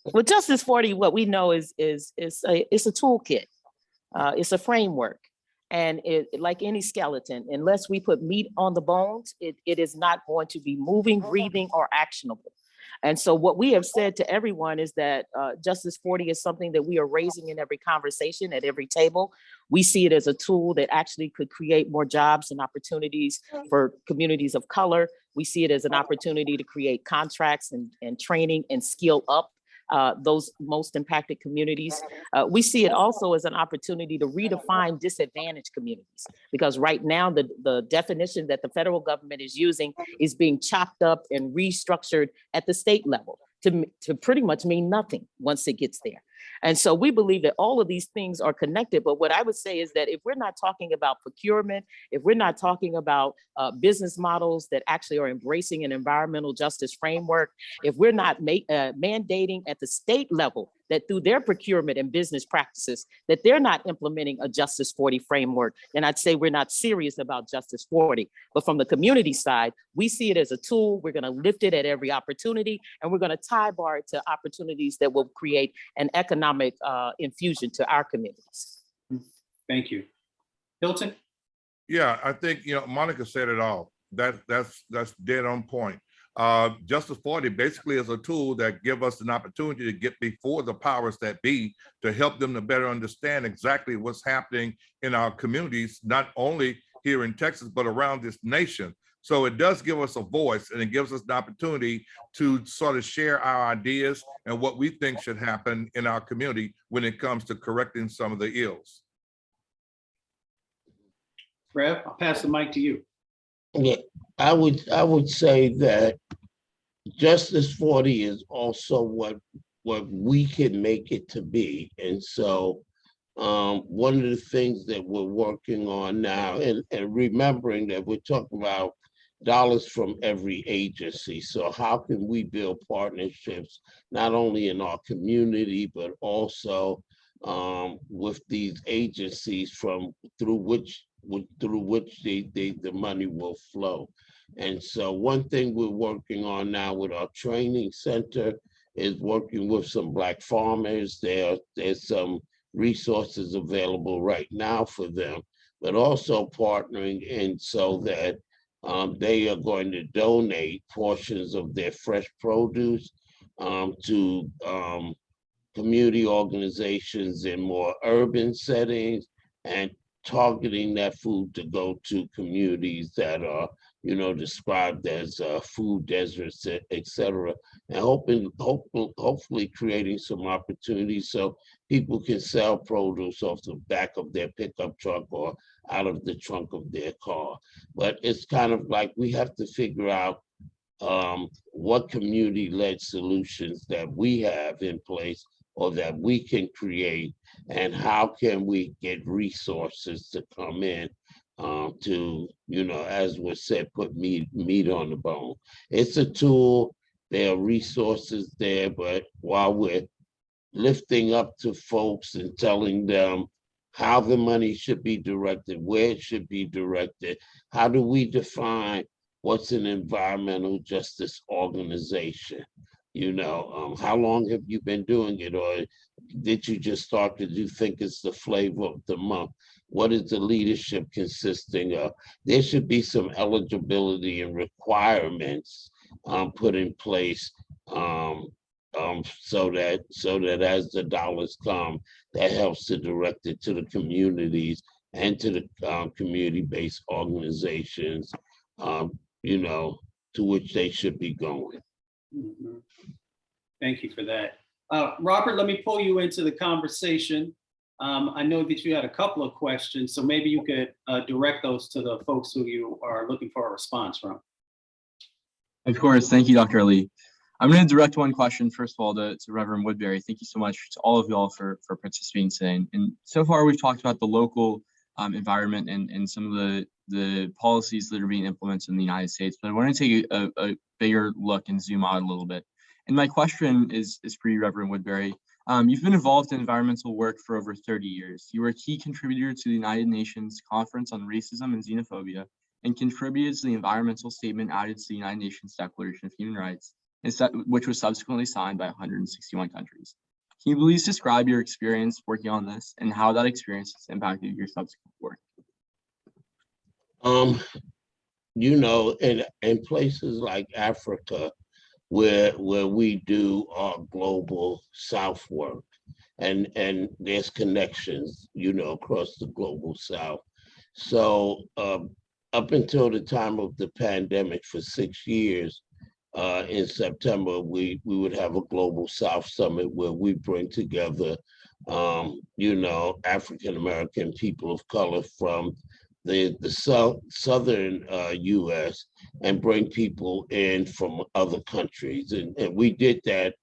Well, Justice 40, what we know is it's a toolkit. It's a framework. And it, like any skeleton, unless we put meat on the bones, it is not going to be moving, breathing, or actionable. And so what we have said to everyone is that Justice 40 is something that we are raising in every conversation, at every table. We see it as a tool that actually could create more jobs and opportunities for communities of color. We see it as an opportunity to create contracts and training and skill up those most impacted communities. We see it also as an opportunity to redefine disadvantaged communities, because right now the definition that the federal government is using is being chopped up and restructured at the state level to pretty much mean nothing once it gets there. And so we believe that all of these things are connected. But what I would say is that if we're not talking about procurement, if we're not talking about business models that actually are embracing an environmental justice framework, if we're not mandating at the state level that through their procurement and business practices, that they're not implementing a Justice 40 framework, then I'd say we're not serious about Justice 40. But from the community side, we see it as a tool. We're going to lift it at every opportunity, and we're going to tie bar it to opportunities that will create an economic infusion to our communities. Thank you. Hilton? Yeah, I think, you know, Monica said it all. That's dead on point. Justice 40 basically is a tool that gives us an opportunity to get before the powers that be, to help them to better understand exactly what's happening in our communities, not only here in Texas, but around this nation. So it does give us a voice, and it gives us an opportunity to sort of share our ideas and what we think should happen in our community when it comes to correcting some of the ills. Rev, I'll pass the mic to you. Yeah, I would say that Justice 40 is also what what we can make it to be. And so one of the things that we're working on now, and remembering that we're talking about dollars from every agency. So how can we build partnerships, not only in our community, but also with these agencies through which the money will flow. And so one thing we're working on now with our training center is working with some Black farmers. There's some resources available right now for them, but also partnering in so that they are going to donate portions of their fresh produce to community organizations in more urban settings, and targeting that food to go to communities that are, described as food deserts, et cetera, and hopefully creating some opportunities so people can sell produce off the back of their pickup truck or out of the trunk of their car. But it's kind of like we have to figure out what community-led solutions that we have in place or that we can create, and how can we get resources to come in to, as was said, put meat on the bone. It's a tool, there are resources there, but while we're lifting up to folks and telling them how the money should be directed, where it should be directed, how do we define what's an environmental justice organization? How long have you been doing it, or did you just start to think it's the flavor of the month? What is the leadership consisting of? There should be some eligibility and requirements put in place so that as the dollars come, that helps to direct it to the communities and to the community-based organizations, to which they should be going. Mhm. Thank you for that. Robert, let me pull you into the conversation. I know that you had a couple of questions, so maybe you could direct those to the folks who you are looking for a response from. Of course. Thank you, Dr. Ali. I'm going to direct one question, first of all, to Reverend Woodberry. Thank you so much to all of y'all for participating today. And so far, we've talked about the local environment and some of the policies that are being implemented in the United States, but I want to take a bigger look and zoom out a little bit. And my question is for you, Reverend Woodberry. You've been involved in environmental work for over 30 years. You were a key contributor to the United Nations Conference on Racism and Xenophobia, and contributed to the environmental statement added to the United Nations Declaration of Human Rights, which was subsequently signed by 161 countries. Can you please describe your experience working on this and how that experience has impacted your subsequent work? In places like Africa, where we do our global South work, and there's connections, across the global South. So up until the time of the pandemic, for 6 years, in September, we would have a Global South Summit where we bring together, African-American people of color from the southern US, and bring people in from other countries. And we did that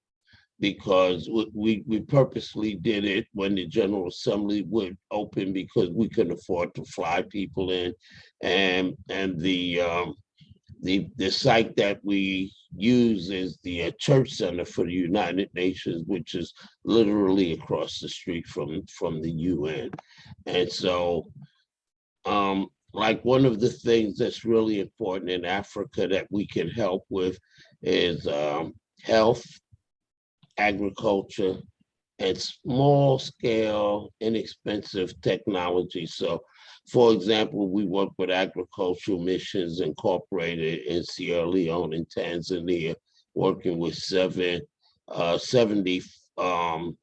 because we purposely did it when the General Assembly would open, because we couldn't afford to fly people in. And the site that we use is the Church Center for the United Nations, which is literally across the street from the UN. And so, like, one of the things that's really important in Africa that we can help with is health, agriculture, and small scale, inexpensive technology. So, for example, we work with Agricultural Missions Incorporated in Sierra Leone and Tanzania, working with 70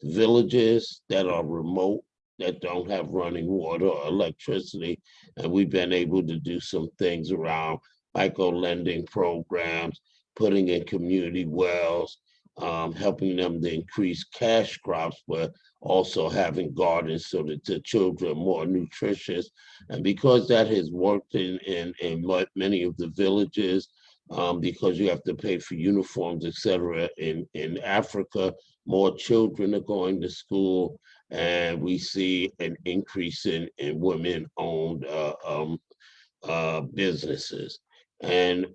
villages that are remote, that don't have running water or electricity. And we've been able to do some things around micro-lending programs, putting in community wells, helping them to increase cash crops, but also having gardens so that the children are more nutritious. And because that has worked in many of the villages, because you have to pay for uniforms, etc. In Africa, more children are going to school, and we see an increase in women-owned businesses. And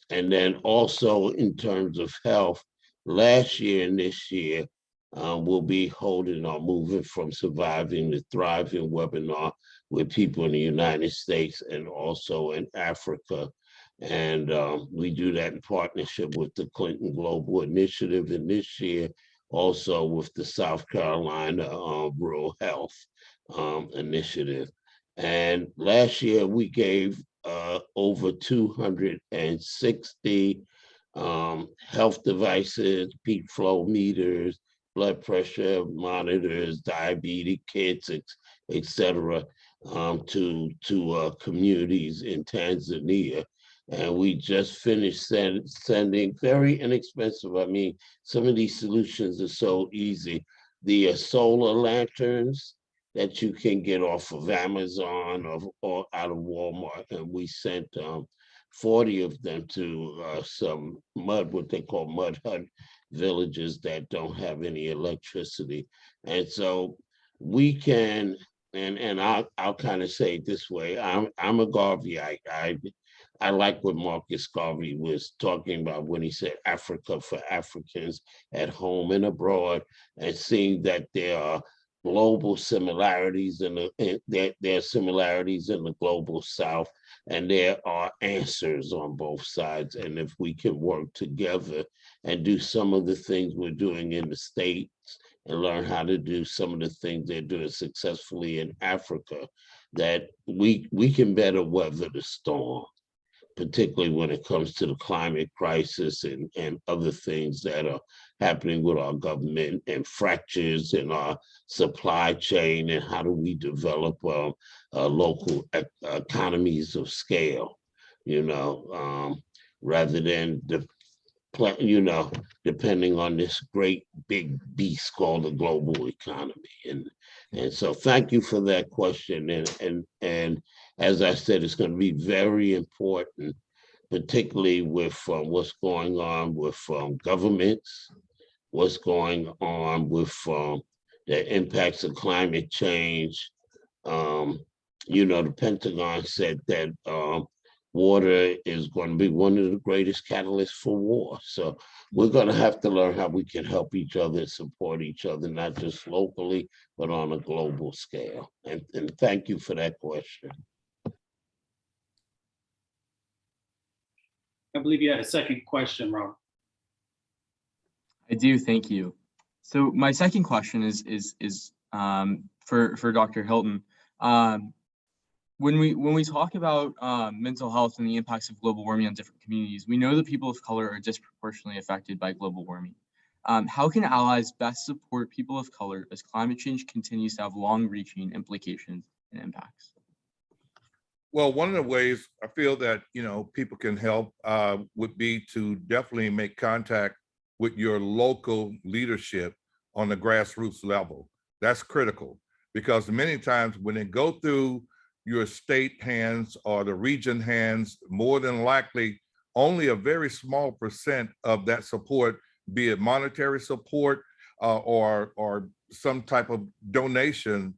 then also in terms of health, last year and this year, we'll be holding our Moving from Surviving to Thriving webinar with people in the United States and also in Africa. And we do that in partnership with the Clinton Global Initiative, and this year also with the South Carolina Rural Health Initiative. And last year we gave over 260 health devices, peak flow meters, blood pressure monitors, diabetes kits, etc., to communities in Tanzania. And we just finished sending very inexpensive. I mean, some of these solutions are so easy. The solar lanterns that you can get off of Amazon or out of Walmart. And we sent 40 of them to some what they call mud hut villages that don't have any electricity. And so we can, and I'll kind of say it this way, I'm a Garveyite. I like what Marcus Garvey was talking about when he said Africa for Africans at home and abroad, and seeing that there are global similarities there are similarities in the global South, and there are answers on both sides. And if we can work together and do some of the things we're doing in the States and learn how to do some of the things they're doing successfully in Africa, that we can better weather the storm, particularly when it comes to the climate crisis and other things that are happening with our government, and fractures in our supply chain, and how do we develop local economies of scale, rather than depending on this great big beast called the global economy. And so thank you for that question. And as I said, it's going to be very important, particularly with what's going on with governments, what's going on with the impacts of climate change. The Pentagon said that water is going to be one of the greatest catalysts for war. So we're going to have to learn how we can help each other and support each other, not just locally, but on a global scale. And thank you for that question. I believe you had a second question, Robert. I do, thank you. So my second question is for Dr. Hilton. When we talk about mental health and the impacts of global warming on different communities, we know that people of color are disproportionately affected by global warming. How can allies best support people of color as climate change continues to have long-reaching implications and impacts? Well, one of the ways I feel that, people can help would be to definitely make contact with your local leadership on the grassroots level. That's critical, because many times when they go through your state hands or the region hands, more than likely only a very small percent of that support, be it monetary support or some type of donation,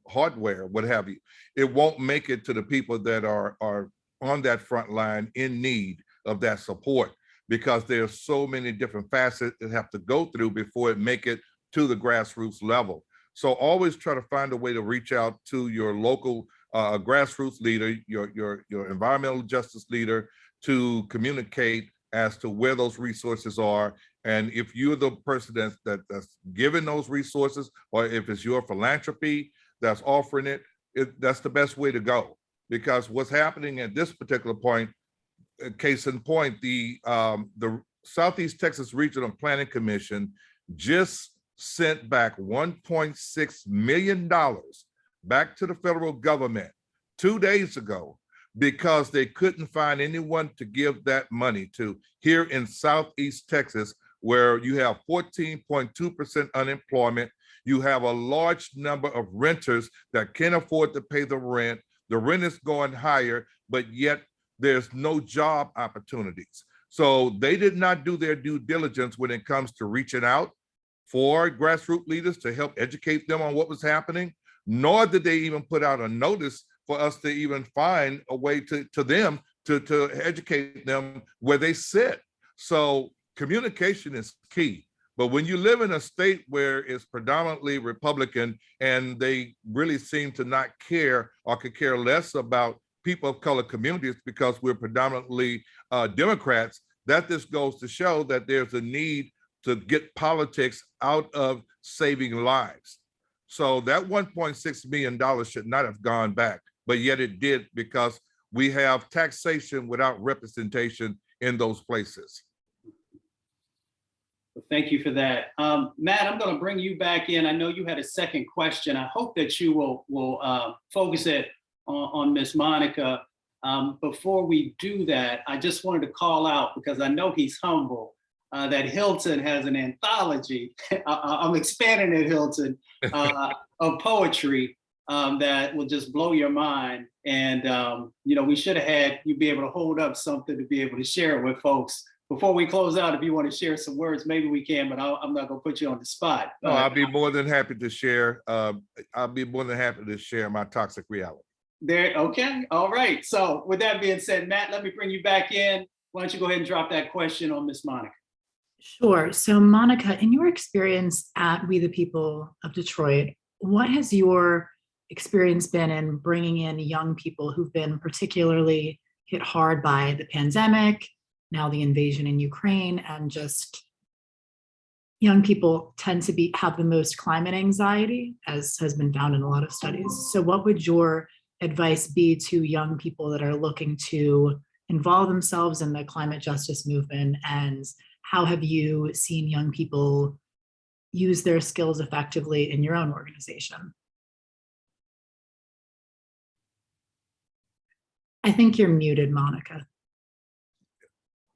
hardware, what have you, it won't make it to the people that are on that front line in need of that support, because there's so many different facets that have to go through before it make it to the grassroots level. So always try to find a way to reach out to your local grassroots leader, your environmental justice leader, to communicate as to where those resources are. And if you're the person that's giving those resources, or if it's your philanthropy that's offering it, that's the best way to go. Because what's happening at this particular point, case in point, the Southeast Texas Regional Planning Commission just sent back $1.6 million back to the federal government 2 days ago, because they couldn't find anyone to give that money to here in Southeast Texas, where you have 14.2% unemployment. You have a large number of renters that can't afford to pay the rent. The rent is going higher, but yet there's no job opportunities. So they did not do their due diligence when it comes to reaching out for grassroots leaders to help educate them on what was happening, nor did they even put out a notice for us to even find a way to them to educate them where they sit. So communication is key. But when you live in a state where it's predominantly Republican and they really seem to not care or could care less about people of color communities because we're predominantly Democrats, that just goes to show that there's a need to get politics out of saving lives. So that $1.6 million should not have gone back, but yet it did because we have taxation without representation in those places. Well, thank you for that. Matt, I'm going to bring you back in. I know you had a second question. I hope that you will focus it on Ms. Monica. Before we do that, I just wanted to call out, because I know he's humble, that Hilton has an anthology. I'm expanding it, Hilton, of poetry that will just blow your mind. And, we should have had you be able to hold up something to be able to share it with folks. Before we close out, if you want to share some words, maybe we can, but I'm not going to put you on the spot. No, I'll be more than happy to share. I'll be more than happy to share my toxic reality. There, okay, all right. So with that being said, Matt, let me bring you back in. Why don't you go ahead and drop that question on Miss Monica? Sure. So Monica, in your experience at We the People of Detroit, what has your experience been in bringing in young people who've been particularly hit hard by the pandemic, now the invasion in Ukraine, and just young people tend to have the most climate anxiety, as has been found in a lot of studies. So what would your advice be to young people that are looking to involve themselves in the climate justice movement, and how have you seen young people use their skills effectively in your own organization? I think you're muted, Monica.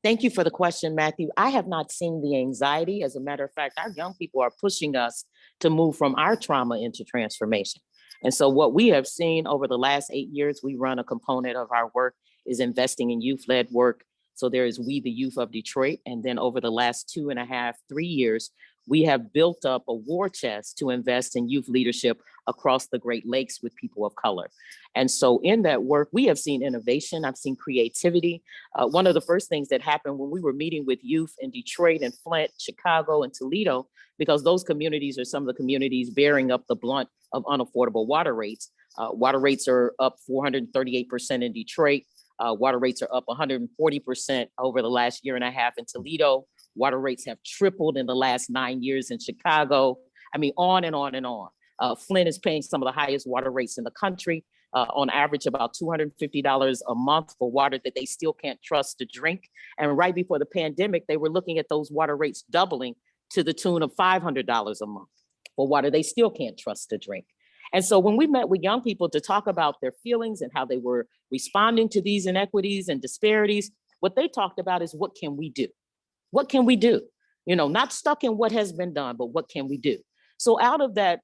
Thank you for the question, Matthew. I have not seen the anxiety. As a matter of fact, our young people are pushing us to move from our trauma into transformation. And so what we have seen over the last 8 years, we run a component of our work is investing in youth-led work. So there is We the Youth of Detroit. And then over the last 2.5, 3 years, we have built up a war chest to invest in youth leadership across the Great Lakes with people of color. And so in that work, we have seen innovation. I've seen creativity. One of the first things that happened when we were meeting with youth in Detroit and Flint, Chicago, and Toledo, because those communities are some of the communities bearing up the blunt of unaffordable water rates. Water rates are up 438% in Detroit. Water rates are up 140% over the last 1.5 years in Toledo. Water rates have tripled in the last 9 years in Chicago. I mean, on and on and on. Flint is paying some of the highest water rates in the country, on average about $250 a month for water that they still can't trust to drink. And right before the pandemic, they were looking at those water rates doubling to the tune of $500 a month for water they still can't trust to drink. And so when we met with young people to talk about their feelings and how they were responding to these inequities and disparities, what they talked about is, what can we do? What can we do? Not stuck in what has been done, but what can we do? So out of that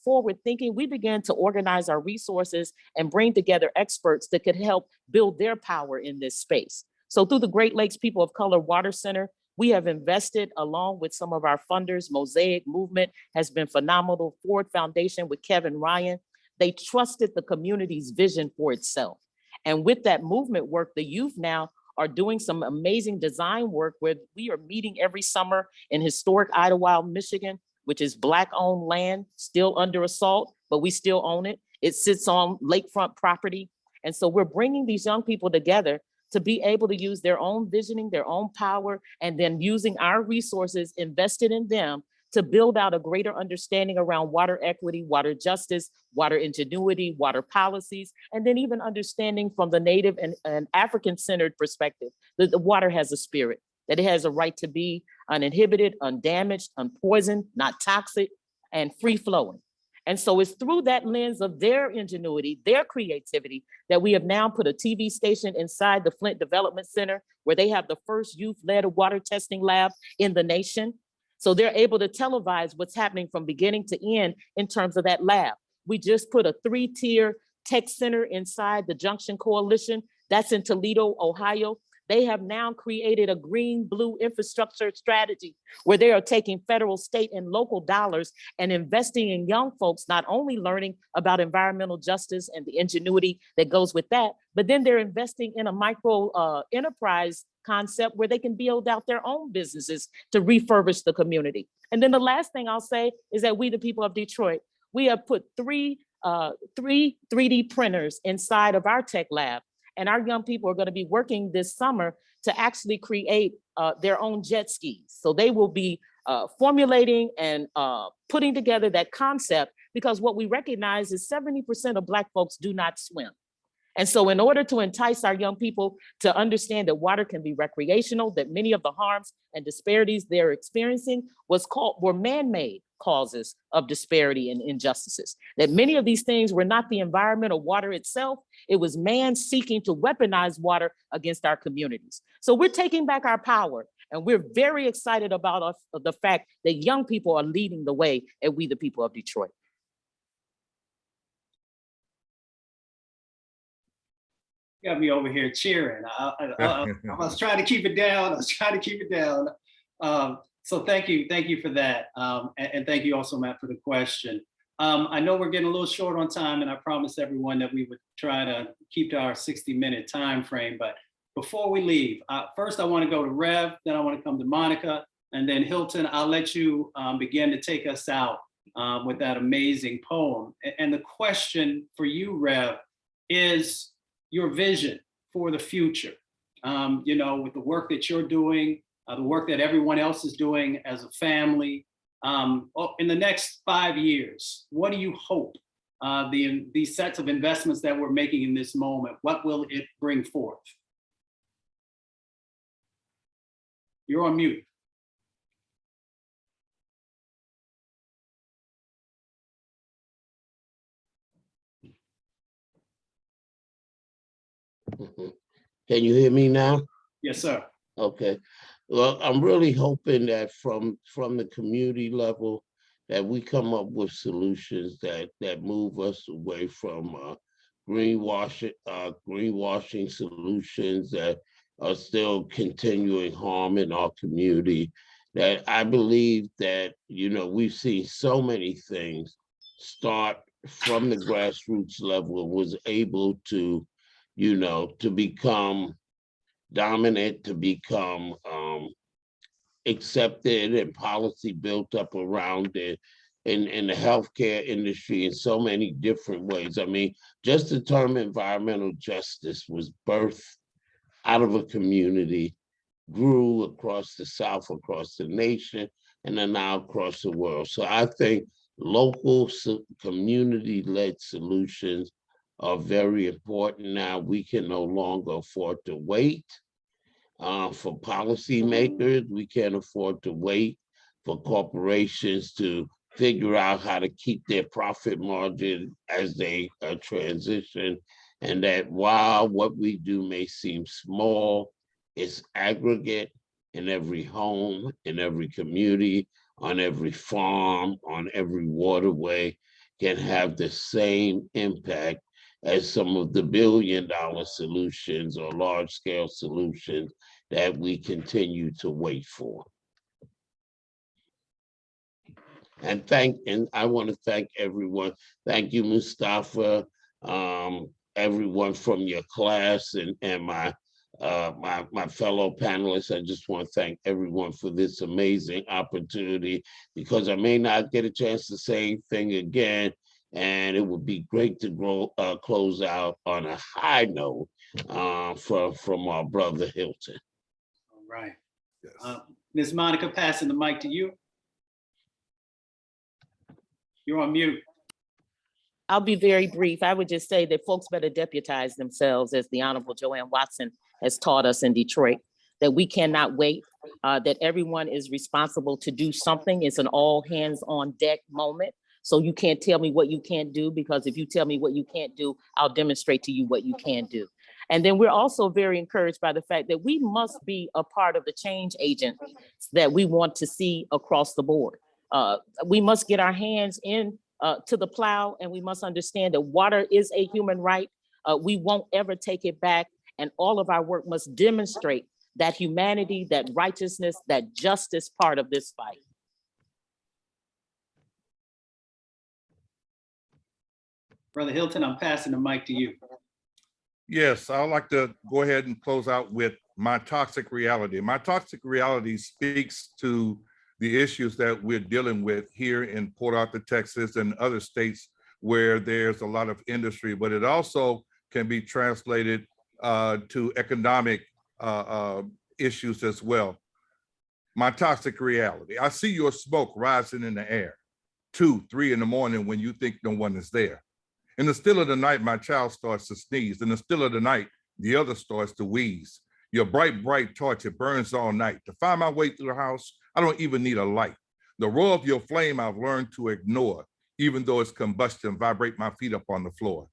forward thinking, we began to organize our resources and bring together experts that could help build their power in this space. So through the Great Lakes People of Color Water Center, we have invested along with some of our funders. Mosaic Movement has been phenomenal. Ford Foundation with Kevin Ryan. They trusted the community's vision for itself. And with that movement work, the youth now are doing some amazing design work where we are meeting every summer in historic Idlewild, Michigan, which is Black-owned land, still under assault, but we still own it. It sits on lakefront property. And so we're bringing these young people together to be able to use their own visioning, their own power, and then using our resources invested in them to build out a greater understanding around water equity, water justice, water ingenuity, water policies, and then even understanding from the Native and African-centered perspective that the water has a spirit, that it has a right to be uninhibited, undamaged, unpoisoned, not toxic, and free-flowing. And so it's through that lens of their ingenuity, their creativity, that we have now put a TV station inside the Flint Development Center, where they have the first youth-led water testing lab in the nation. So they're able to televise what's happening from beginning to end in terms of that lab. We just put a 3-tier tech center inside the Junction Coalition That's in Toledo, Ohio. They have now created a green-blue infrastructure strategy where they are taking federal, state, and local dollars and investing in young folks, not only learning about environmental justice and the ingenuity that goes with that, but then they're investing in a micro enterprise concept where they can build out their own businesses to refurbish the community. And then the last thing I'll say is that we, the people of Detroit, we have put three 3D printers inside of our tech lab. And our young people are going to be working this summer to actually create their own jet skis. So they will be formulating and putting together that concept, because what we recognize is 70% of Black folks do not swim. And so in order to entice our young people to understand that water can be recreational, that many of the harms and disparities they're experiencing were man-made causes of disparity and injustices, that many of these things were not the environment or water itself, it was man seeking to weaponize water against our communities. So we're taking back our power, and we're very excited about the fact that young people are leading the way at We the People of Detroit. Got me over here cheering. I was trying to keep it down. So thank you for that. And thank you also, Matt, for the question. I know we're getting a little short on time, and I promised everyone that we would try to keep to our 60-minute time frame. But before we leave, first I want to go to Rev, then I want to come to Monica, and then Hilton. I'll let you begin to take us out with that amazing poem. And the question for you, Rev, is your vision for the future. You know, with the work that you're doing, the work that everyone else is doing as a family, in the next 5 years, what do you hope these sets of investments that we're making in this moment, what will it bring forth? You're on mute. Can you hear me now? Yes, sir. Okay. Well, I'm really hoping that from the community level that we come up with solutions that move us away from greenwashing solutions that are still continuing harm in our community. That I believe that, you know, we've seen so many things start from the grassroots level, was able to, you know, to become dominant, to become accepted, and policy built up around it in the healthcare industry in so many different ways. I mean, just the term environmental justice was birthed out of a community, grew across the South, across the nation, and then now across the world. So I think local community-led solutions are very important now. We can no longer afford to wait for policymakers. We can't afford to wait for corporations to figure out how to keep their profit margin as they transition. And that while what we do may seem small, it's aggregate in every home, in every community, on every farm, on every waterway, can have the same impact as some of the billion-dollar solutions or large-scale solutions that we continue to wait for. And I want to thank everyone. Thank you, Mustafa, everyone from your class, and my fellow panelists. I just want to thank everyone for this amazing opportunity, because I may not get a chance to say anything again, and it would be great to close out on a high note from our brother Hilton. All right. Yes. Ms. Monica, passing the mic to you. You're on mute. I'll be very brief. I would just say that folks better deputize themselves, as the Honorable Joanne Watson has taught us in Detroit, that we cannot wait, that everyone is responsible to do something. It's an all hands on deck moment. So you can't tell me what you can't do, because if you tell me what you can't do, I'll demonstrate to you what you can do. And then we're also very encouraged by the fact that we must be a part of the change agent that we want to see across the board. We must get our hands in to the plow, and we must understand that water is a human right. We won't ever take it back. And all of our work must demonstrate that humanity, that righteousness, that justice part of this fight. Brother Hilton, I'm passing the mic to you. Yes, I'd like to go ahead and close out with my toxic reality. My toxic reality speaks to the issues that we're dealing with here in Port Arthur, Texas, and other states where there's a lot of industry, but it also can be translated to economic issues as well. My toxic reality. I see your smoke rising in the air, 2, 3 in the morning when you think no one is there. In the still of the night, my child starts to sneeze. In the still of the night, the other starts to wheeze. Your bright, bright torch, it burns all night. To find my way through the house, I don't even need a light. The roar of your flame I've learned to ignore, even though it's combustion, vibrate my feet up on the floor.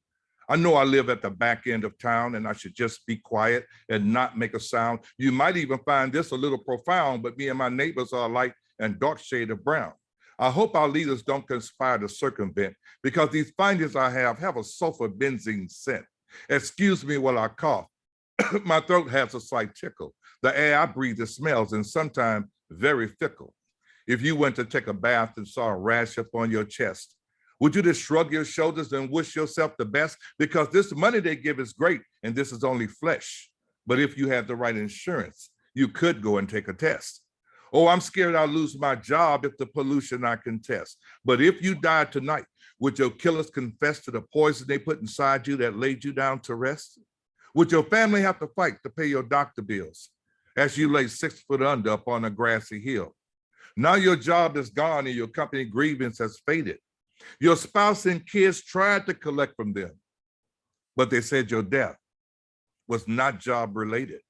I know I live at the back end of town and I should just be quiet and not make a sound. You might even find this a little profound, but me and my neighbors are light and dark shade of brown. I hope our leaders don't conspire to circumvent, because these findings I have a sulfur benzene scent. Excuse me while I cough. My throat has a slight tickle. The air I breathe, it smells and sometimes very fickle. If you went to take a bath and saw a rash up on your chest, would you just shrug your shoulders and wish yourself the best? Because this money they give is great and this is only flesh. But if you have the right insurance, you could go and take a test. Oh, I'm scared I'll lose my job if the pollution I contest. But if you died tonight, would your killers confess to the poison they put inside you that laid you down to rest? Would your family have to fight to pay your doctor bills as you lay 6 foot under up on a grassy hill? Now your job is gone and your company grievance has faded. Your spouse and kids tried to collect from them, but they said your death was not job related.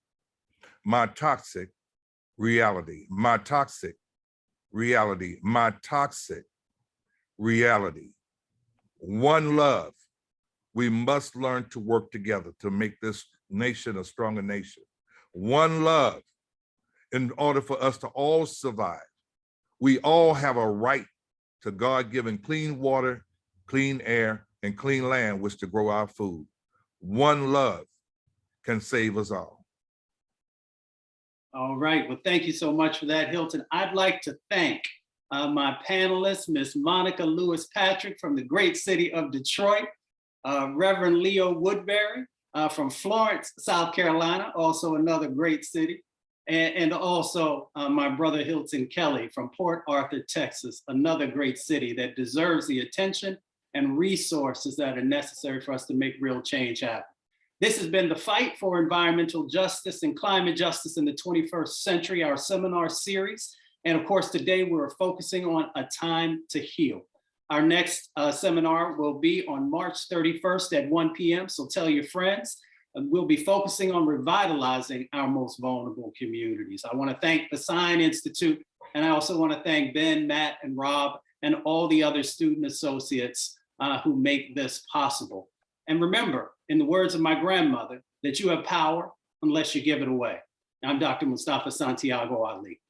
My toxic reality, my toxic reality, my toxic reality. One love. We must learn to work together to make this nation a stronger nation. One love. In order for us to all survive, we all have a right to God-given clean water, clean air, and clean land which to grow our food. One love can save us all. All right, well, thank you so much for that, Hilton. I'd like to thank my panelists, Ms. Monica Lewis-Patrick from the great city of Detroit, Reverend Leo Woodberry from Florence, South Carolina, also another great city, and also my brother Hilton Kelly from Port Arthur, Texas, another great city that deserves the attention and resources that are necessary for us to make real change happen. This has been the Fight for Environmental Justice and Climate Justice in the 21st Century, our seminar series. And of course, today we're focusing on a time to heal. Our next seminar will be on March 31st at 1 p.m. So tell your friends. And we'll be focusing on revitalizing our most vulnerable communities. I want to thank the Sine Institute, and I also want to thank Ben, Matt, and Rob, and all the other student associates who make this possible. And remember, in the words of my grandmother, that you have power unless you give it away. I'm Dr. Mustafa Santiago Ali.